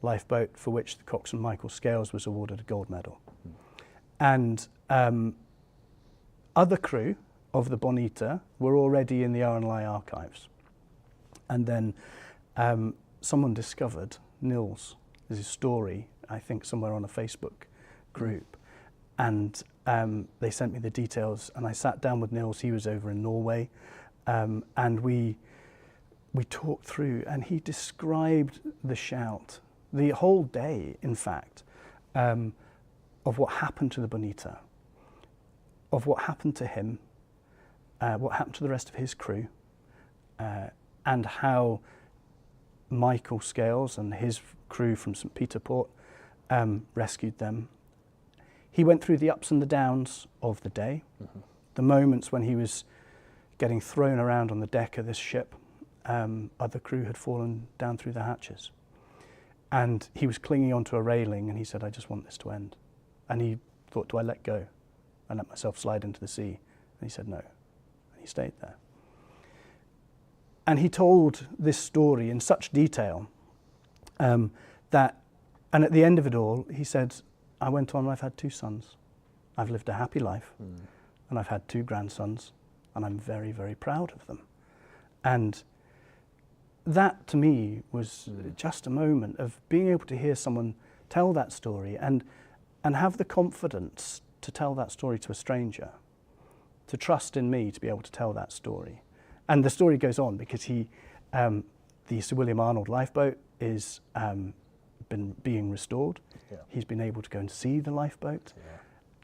lifeboat, for which the coxswain Michael Scales was awarded a gold medal. And other crew of the Bonita were already in the RNLI archives. And then someone discovered Niels' story, I think somewhere on a Facebook group. And they sent me the details, and I sat down with Niels. He was over in Norway, and we talked through, and he described the shout, the whole day, in fact, of what happened to the Bonita, of what happened to him, what happened to the rest of his crew, and how Michael Scales and his crew from St. Peter Port rescued them. He went through the ups and the downs of the day, the moments when he was getting thrown around on the deck of this ship. Other crew had fallen down through the hatches. And he was clinging onto a railing, and he said, I just want this to end. And he thought, do I let go and let myself slide into the sea? And he said no. And he stayed there. And he told this story in such detail that, and at the end of it all, he said, I went on, I've had 2 sons. I've lived a happy life, and I've had 2 grandsons, and I'm very, very proud of them. And that, to me, was just a moment of being able to hear someone tell that story and have the confidence to tell that story to a stranger, to trust in me to be able to tell that story. And the story goes on because the Sir William Arnold lifeboat is been being restored. Yeah. He's been able to go and see the lifeboat,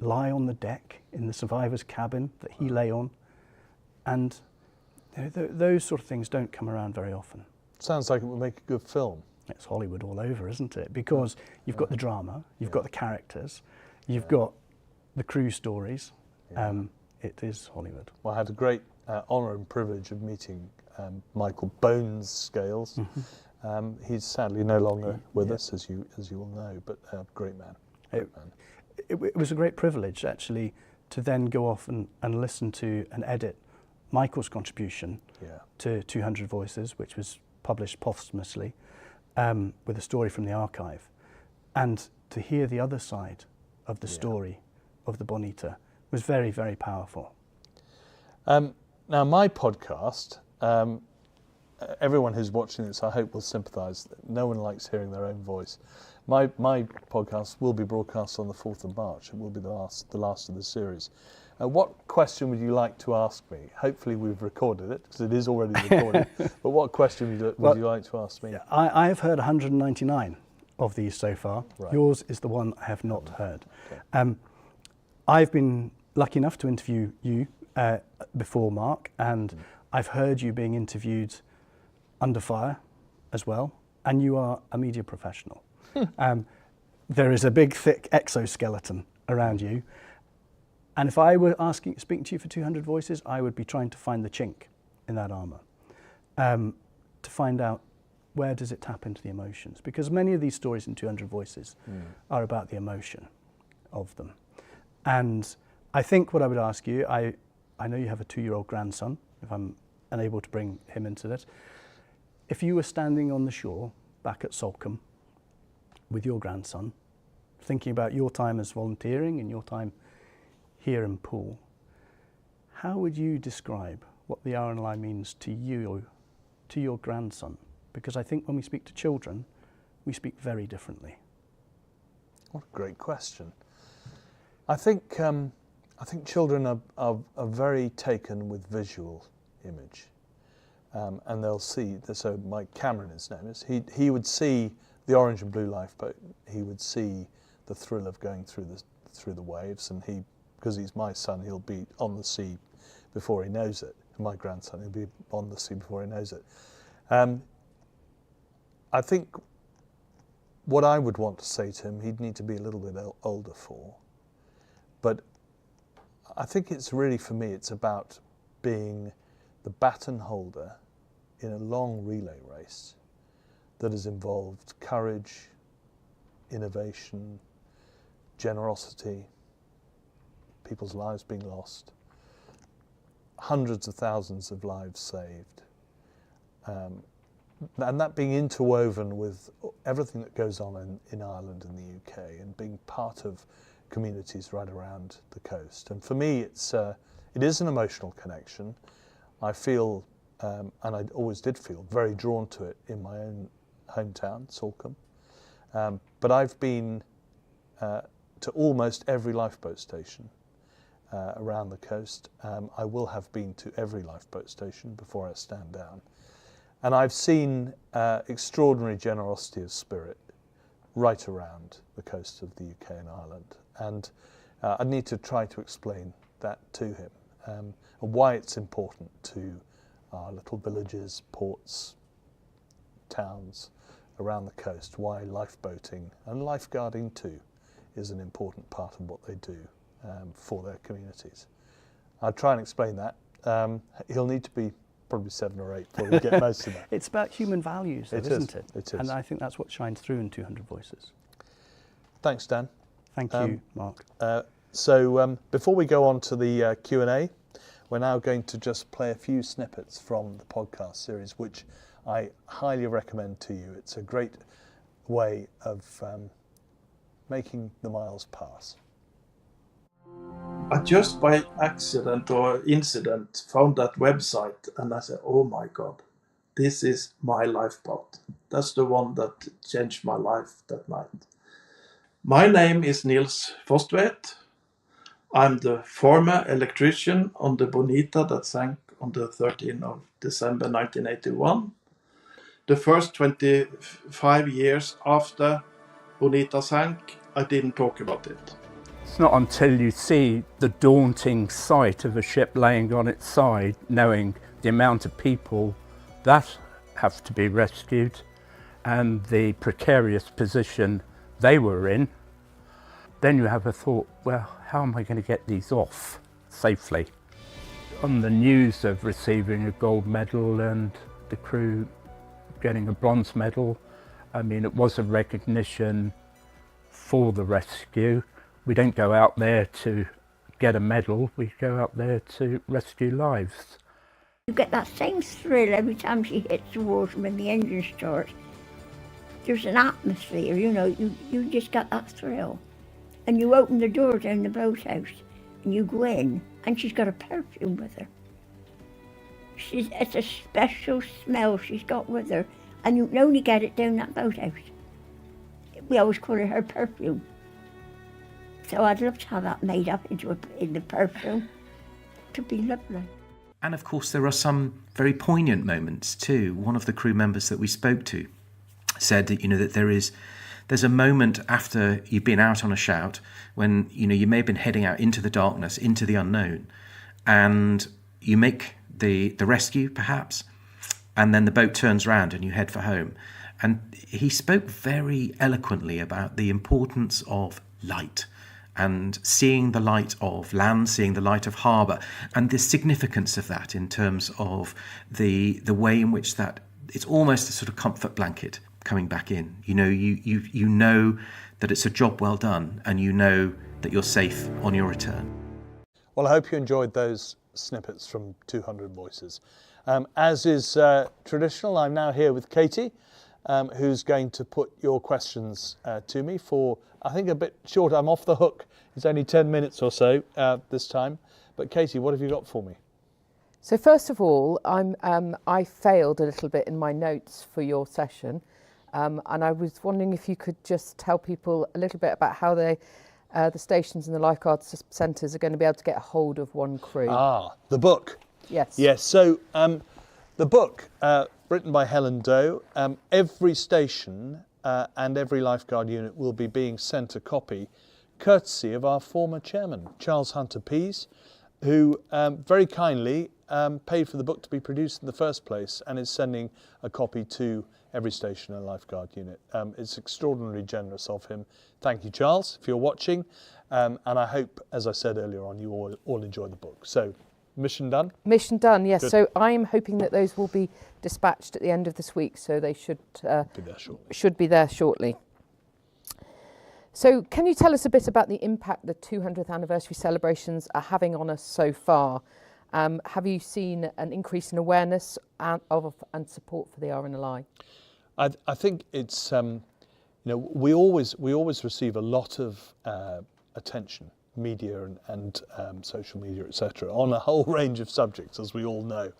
lie on the deck in the survivor's cabin that he lay on. And those sort of things don't come around very often. Sounds like it would make a good film. It's Hollywood all over, isn't it? Because you've got the drama, you've got the characters, you've got the crew stories. It is Hollywood. Well, I had a great honour and privilege of meeting Michael Bones Scales. He's sadly no longer with us, as you all know, but great man. It was a great privilege, actually, to then go off and listen to and edit Michael's contribution to 200 Voices, which was published posthumously, with a story from the archive, and to hear the other side of the story of the Bonita was very, very powerful. Now, my podcast, everyone who's watching this, I hope, will sympathise. No one likes hearing their own voice. My podcast will be broadcast on the 4th of March. It will be the last of the series. What question would you like to ask me? Hopefully we've recorded it, because it is already recorded. But what question would you like to ask me? I have heard 199 of these so far. Right. Yours is the one I have not heard. Okay. I've been lucky enough to interview you before, Mark, and I've heard you being interviewed under fire as well, and you are a media professional. There is a big, thick exoskeleton around you. And if I were speaking to you for 200 Voices, I would be trying to find the chink in that armour, to find out where does it tap into the emotions. Because many of these stories in 200 Voices are about the emotion of them. And I think what I would ask you, I know you have a 2-year-old grandson, if I'm unable to bring him into it. If you were standing on the shore back at Salcombe with your grandson, thinking about your time as volunteering and your time here in Poole, how would you describe what the RNLI means to you, to your grandson? Because I think when we speak to children, we speak very differently. What a great question. I think children are very taken with visual image, and they'll see. So Mike Cameron, his name is. He would see the orange and blue lifeboat. He would see the thrill of going through the waves, and because he's my son, he'll be on the sea before he knows it. My grandson, he'll be on the sea before he knows it. I think what I would want to say to him, he'd need to be a little bit older for. But I think it's really, for me, it's about being the baton holder in a long relay race that has involved courage, innovation, generosity, people's lives being lost, hundreds of thousands of lives saved, and that being interwoven with everything that goes on in Ireland and the UK, and being part of communities right around the coast. And for me, it is an emotional connection. I feel, and I always did feel, very drawn to it in my own hometown, Salcombe. But I've been to almost every lifeboat station around the coast. I will have been to every lifeboat station before I stand down. And I've seen extraordinary generosity of spirit right around the coast of the UK and Ireland. And I need to try to explain that to him, and why it's important to our little villages, ports, towns around the coast, why lifeboating and lifeguarding too is an important part of what they do for their communities. I'll try and explain that. He'll need to be probably 7 or 8 before we get most of that. It's about human values, though, isn't it? It is. And I think that's what shines through in 200 Voices. Thanks, Dan. Thank you, Mark. So before we go on to the Q&A, we're now going to just play a few snippets from the podcast series, which I highly recommend to you. It's a great way of making the miles pass. I just by accident or incident found that website, and I said, oh my God, this is my lifeboat. That's the one that changed my life that night. My name is Nils Fostvedt. I'm the former electrician on the Bonita that sank on the 13th of December 1981. The first 25 years after Bonita sank, I didn't talk about it. It's not until you see the daunting sight of a ship laying on its side, knowing the amount of people that have to be rescued and the precarious position they were in, then you have a thought, well, how am I going to get these off safely? On the news of receiving a gold medal and the crew getting a bronze medal, I mean, it was a recognition for the rescue. We don't go out there to get a medal, we go out there to rescue lives. You get that same thrill every time she hits the water when the engine starts. There's an atmosphere, you know, you just get that thrill. And you open the door down the boathouse and you go in and she's got a perfume with her. It's a special smell she's got with her, and you can only get it down that boathouse. We always call it her perfume. So I'd love to have that made up in the perfume. It would be lovely. And of course there are some very poignant moments too. One of the crew members that we spoke to said that, that there's a moment after you've been out on a shout when, you may have been heading out into the darkness, into the unknown, and you make the rescue perhaps, and then the boat turns around and you head for home. And he spoke very eloquently about the importance of light and seeing the light of land, seeing the light of harbour, and the significance of that in terms of the way in which that it's almost a sort of comfort blanket coming back in. You know that it's a job well done, and you know that you're safe on your return. Well, I hope you enjoyed those snippets from 200 Voices. As is traditional, I'm now here with Katie, who's going to put your questions to me for, I think, a bit short. I'm off the hook. It's only 10 minutes or so this time. But Katie, what have you got for me? So first of all, I failed a little bit in my notes for your session. And I was wondering if you could just tell people a little bit about how the stations and the lifeguard centres are going to be able to get a hold of one crew. The book. Yes. Yes, so the book, written by Helen Doe, every station and every lifeguard unit will be being sent a copy, courtesy of our former chairman, Charles Hunter Pease, who very kindly paid for the book to be produced in the first place and is sending a copy to every station and lifeguard unit. It's extraordinarily generous of him. Thank you, Charles, if you're watching. And I hope, as I said earlier on, you all enjoy the book. So, mission done? Mission done, yes. Good. So I'm hoping that those will be dispatched at the end of this week, so they should be there shortly. So can you tell us a bit about the impact the 200th anniversary celebrations are having on us so far? Have you seen an increase in awareness and support for the RNLI? I think it's, we always receive a lot of attention, media and social media, etc., on a whole range of subjects, as we all know.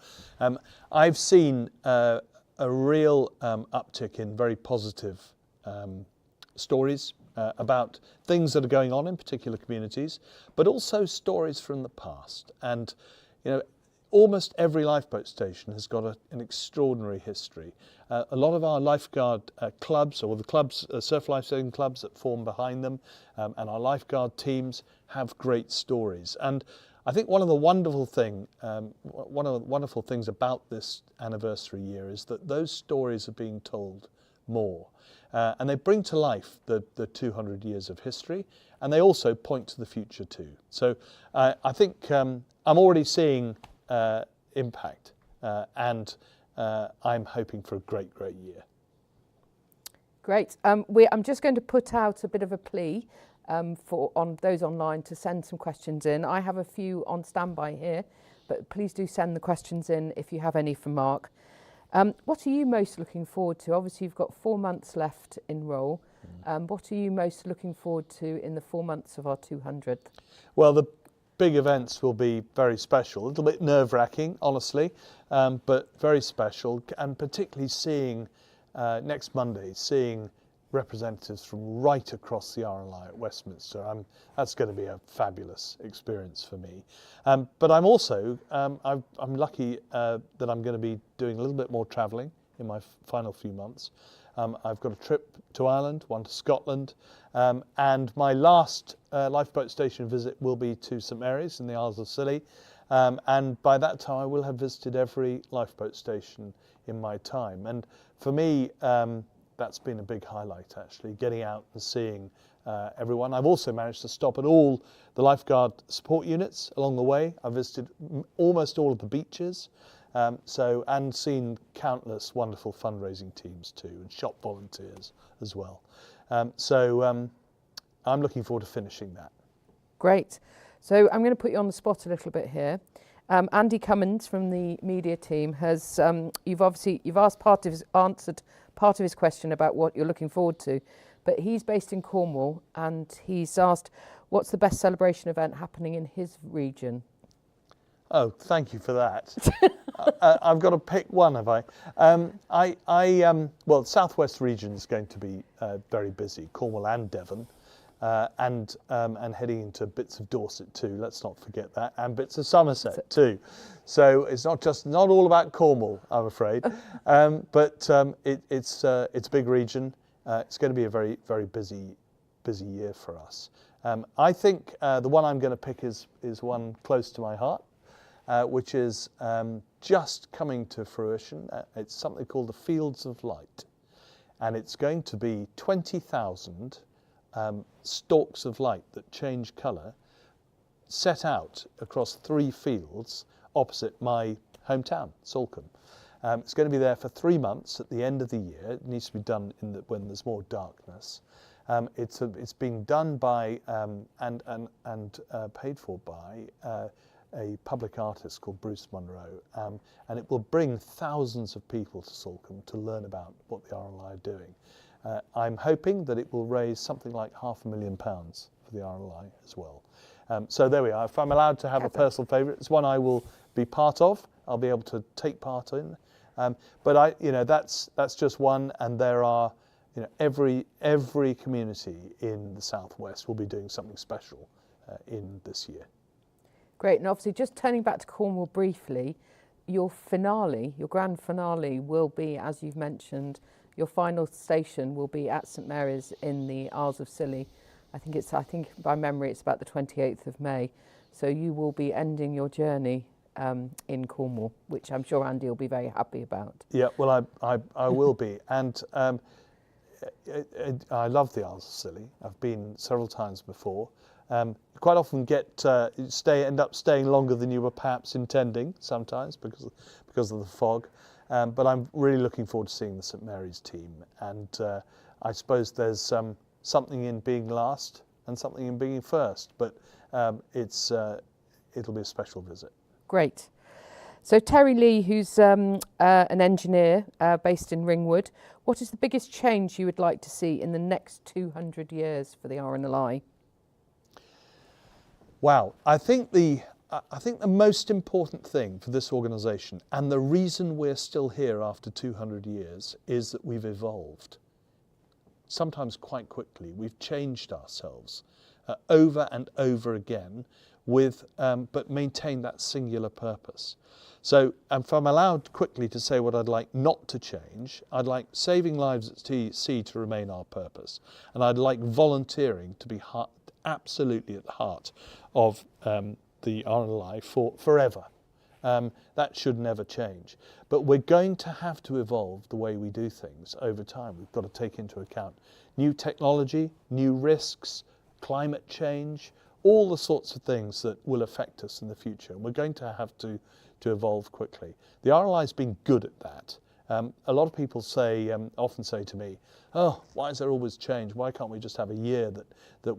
I've seen a real uptick in very positive stories about things that are going on in particular communities, but also stories from the past. And almost every lifeboat station has got an extraordinary history. A lot of our lifeguard clubs, or the clubs, surf lifesaving clubs that form behind them, and our lifeguard teams have great stories. And I think one of the wonderful things about this anniversary year is that those stories are being told more. And they bring to life the 200 years of history, and they also point to the future too. So I think I'm already seeing impact, and I'm hoping for a great year. Great. I'm just going to put out a bit of a plea on those online to send some questions in. I have a few on standby here, but please do send the questions in if you have any for Mark. What are you most looking forward to? Obviously, you've got 4 months left in role. What are you most looking forward to in the 4 months of our 200th? Well, the big events will be very special, a little bit nerve-wracking, honestly, but very special, and particularly seeing, next Monday, seeing representatives from right across the RNLI at Westminster. That's going to be a fabulous experience for me. But I'm also, I'm lucky that I'm going to be doing a little bit more travelling in my final few months. I've got a trip to Ireland, one to Scotland, and my last lifeboat station visit will be to St Mary's in the Isles of Scilly, and by that time I will have visited every lifeboat station in my time. And for me, that's been a big highlight, actually, getting out and seeing everyone. I've also managed to stop at all the lifeguard support units along the way. I've visited almost all of the beaches, and seen countless wonderful fundraising teams too, and shop volunteers as well. I'm looking forward to finishing that. Great. So I'm going to put you on the spot a little bit here. Andy Cummins from the media team has, you've answered part of his question about what you're looking forward to, but he's based in Cornwall and he's asked, what's the best celebration event happening in his region? Oh, thank you for that. I've got to pick one, have I? Well, South West region is going to be very busy, Cornwall and Devon, and heading into bits of Dorset too. Let's not forget that, and bits of Somerset too. So it's not all about Cornwall, I'm afraid, but it's a big region. It's going to be a very busy year for us. I think the one I'm going to pick is one close to my heart. Which is just coming to fruition. It's something called the Fields of Light, and it's going to be 20,000 stalks of light that change colour set out across 3 fields opposite my hometown, Salcombe. It's going to be there for 3 months at the end of the year. It needs to be done when there's more darkness. It's being done by and paid for by a public artist called Bruce Munro, and it will bring thousands of people to Salcombe to learn about what the RNLI are doing. I'm hoping that it will raise something like £500,000 for the RNLI as well. So there we are. If I'm allowed to have a personal favourite, it's one I will be part of. I'll be able to take part in. But that's just one, and there are, every community in the Southwest will be doing something special in this year. Great, and obviously just turning back to Cornwall briefly, your grand finale will be, as you've mentioned, your final station will be at St Mary's in the Isles of Scilly. I think by memory it's about the 28th of May. So you will be ending your journey in Cornwall, which I'm sure Andy will be very happy about. Yeah, well, I will be. And I love the Isles of Scilly. I've been several times before. Quite often end up staying longer than you were perhaps intending sometimes because of the fog. But I'm really looking forward to seeing the St Mary's team. And I suppose there's something in being last and something in being first, but it'll be a special visit. Great. So Terry Lee, who's an engineer based in Ringwood, what is the biggest change you would like to see in the next 200 years for the RNLI? Wow, I think the most important thing for this organisation, and the reason we're still here after 200 years, is that we've evolved. Sometimes quite quickly. We've changed ourselves over and over again, but maintained that singular purpose. So if I'm allowed quickly to say what I'd like not to change, I'd like saving lives at sea to remain our purpose, and I'd like volunteering to be absolutely at the heart of the RNLI forever. That should never change. But we're going to have to evolve the way we do things over time. We've got to take into account new technology, new risks, climate change, all the sorts of things that will affect us in the future. And we're going to have to evolve quickly. The RNLI has been good at that. A lot of people often say to me, "Oh, why is there always change? Why can't we just have a year that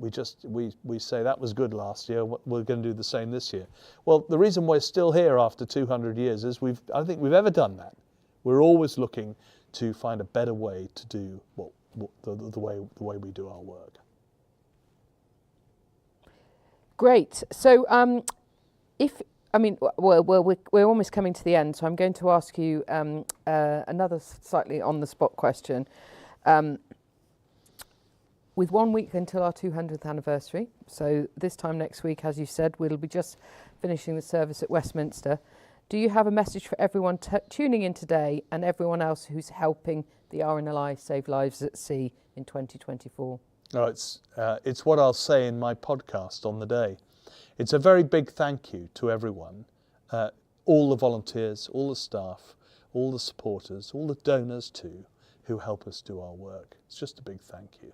we say that was good last year, we're going to do the same this year?" Well, the reason we're still here after 200 years is I don't think we've ever done that. We're always looking to find a better way to do the way we do our work. Great. So, we're almost coming to the end, so I'm going to ask you another slightly on-the-spot question. With 1 week until our 200th anniversary, so this time next week, as you said, we'll be just finishing the service at Westminster. Do you have a message for everyone tuning in today and everyone else who's helping the RNLI save lives at sea in 2024? No, it's what I'll say in my podcast on the day. It's a very big thank you to everyone, all the volunteers, all the staff, all the supporters, all the donors too, who help us do our work. It's just a big thank you.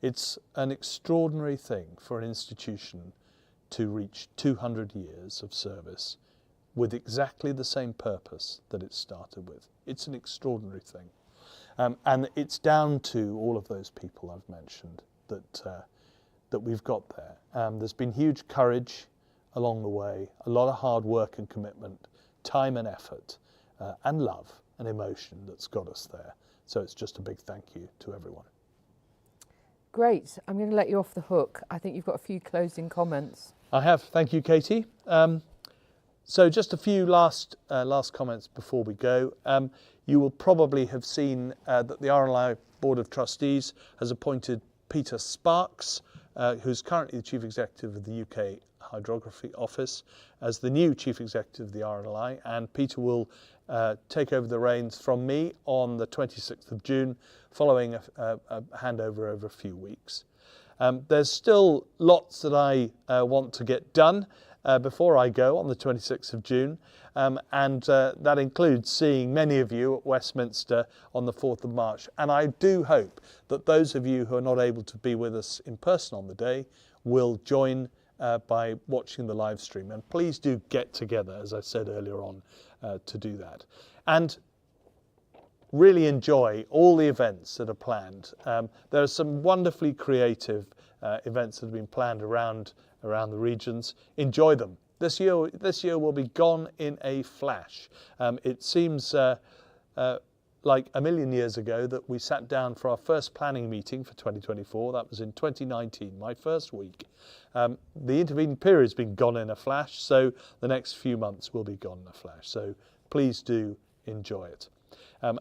It's an extraordinary thing for an institution to reach 200 years of service with exactly the same purpose that it started with. It's an extraordinary thing. And it's down to all of those people I've mentioned that we've got there. There's been huge courage along the way, a lot of hard work and commitment, time and effort, and love and emotion that's got us there. So it's just a big thank you to everyone. Great. I'm going to let you off the hook. I think you've got a few closing comments. I have. Thank you, Katie. So just a few last comments before we go. You will probably have seen that the RNLI Board of Trustees has appointed Peter Sparks, who's currently the Chief Executive of the UK Hydrography Office, as the new Chief Executive of the RNLI, and Peter will take over the reins from me on the 26th of June, following a handover over a few weeks. There's still lots that I want to get done before I go on the 26th of June, and that includes seeing many of you at Westminster on the 4th of March. And I do hope that those of you who are not able to be with us in person on the day will join by watching the live stream. And please do get together, as I said earlier on, to do that. And really enjoy all the events that are planned. There are some wonderfully creative events that have been planned around the regions. Enjoy them. This year will be gone in a flash. It seems like a million years ago that we sat down for our first planning meeting for 2024. That was in 2019, my first week. The intervening period's been gone in a flash, so the next few months will be gone in a flash. So please do enjoy it.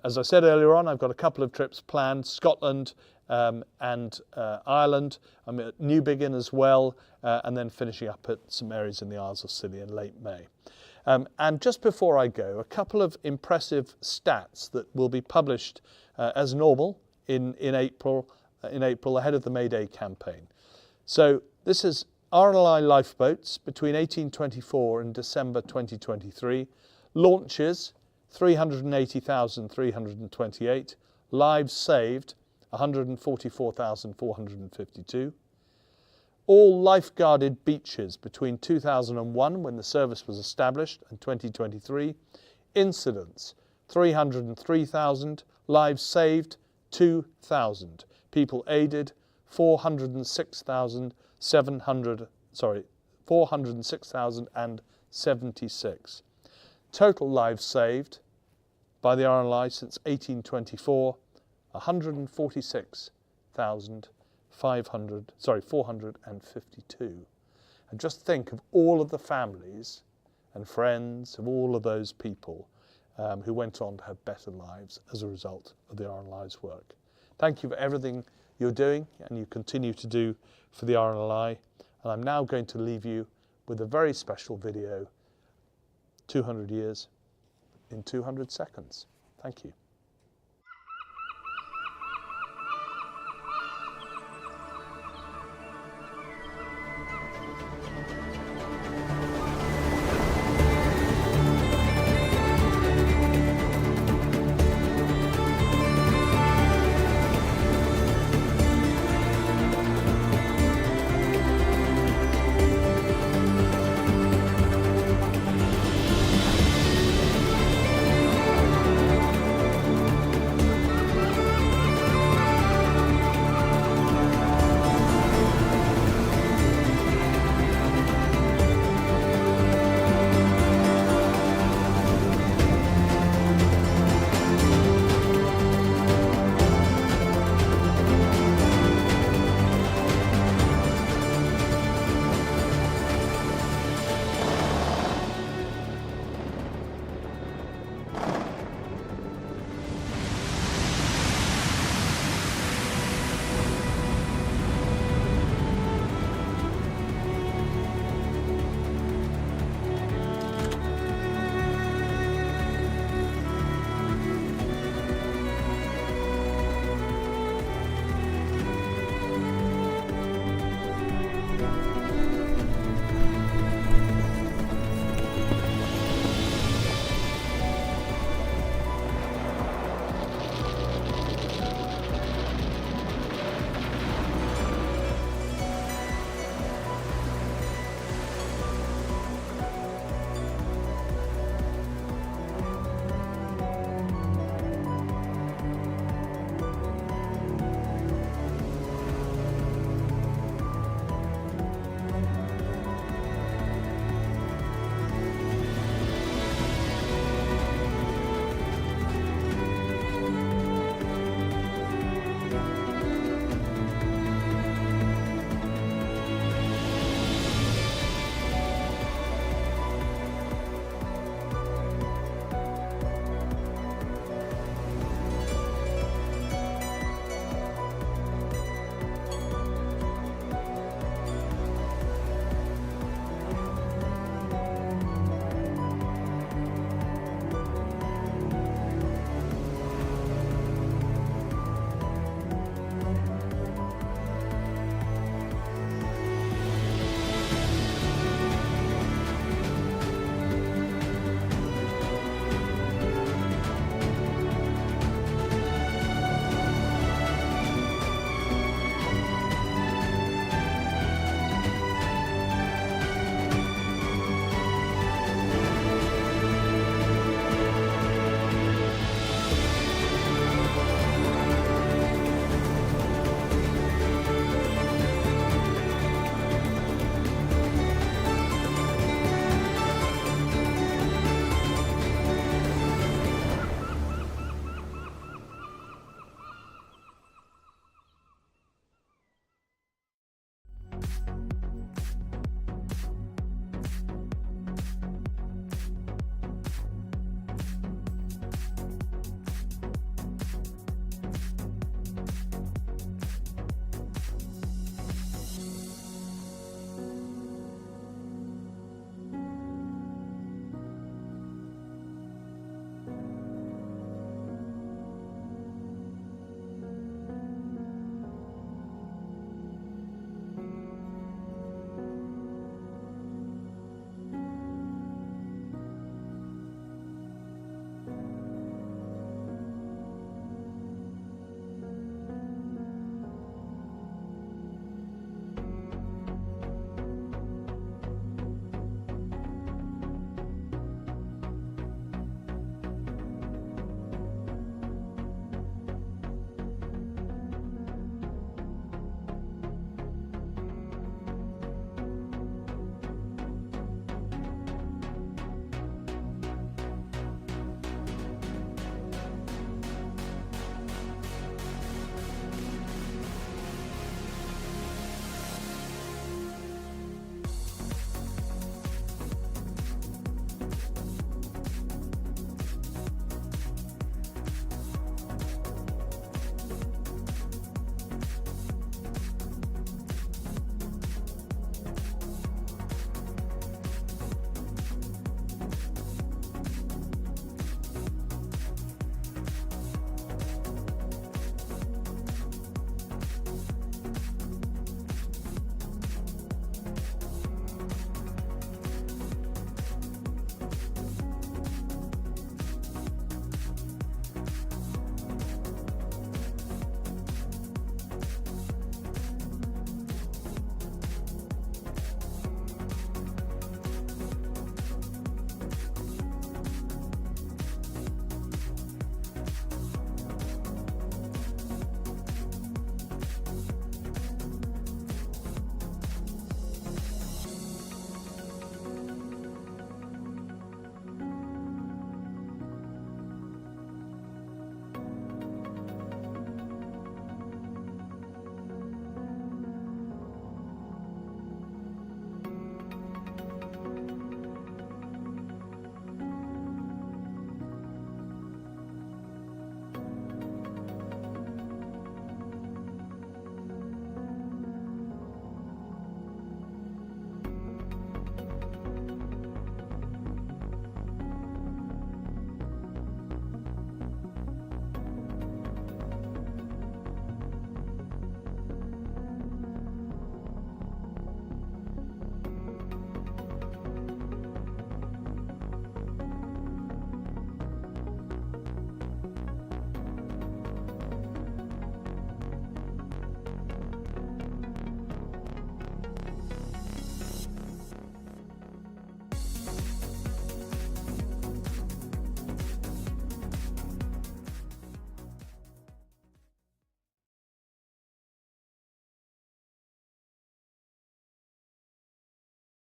As I said earlier on, I've got a couple of trips planned, Scotland and Ireland. I'm at Newbiggin as well, and then finishing up at St Mary's in the Isles of Scilly in late May. And just before I go, a couple of impressive stats that will be published as normal in April ahead of the May Day campaign. So this is RNLI lifeboats between 1824 and December 2023, launches 380,328, lives saved 144,452. All lifeguarded beaches between 2001, when the service was established, and 2023, incidents 303,000, lives saved 2,000, people aided 406,076. Total lives saved by the RNLI since 1824, 452. And just think of all of the families and friends of all of those people who went on to have better lives as a result of the RNLI's work. Thank you for everything you're doing and you continue to do for the RNLI. And I'm now going to leave you with a very special video, 200 years in 200 seconds. Thank you.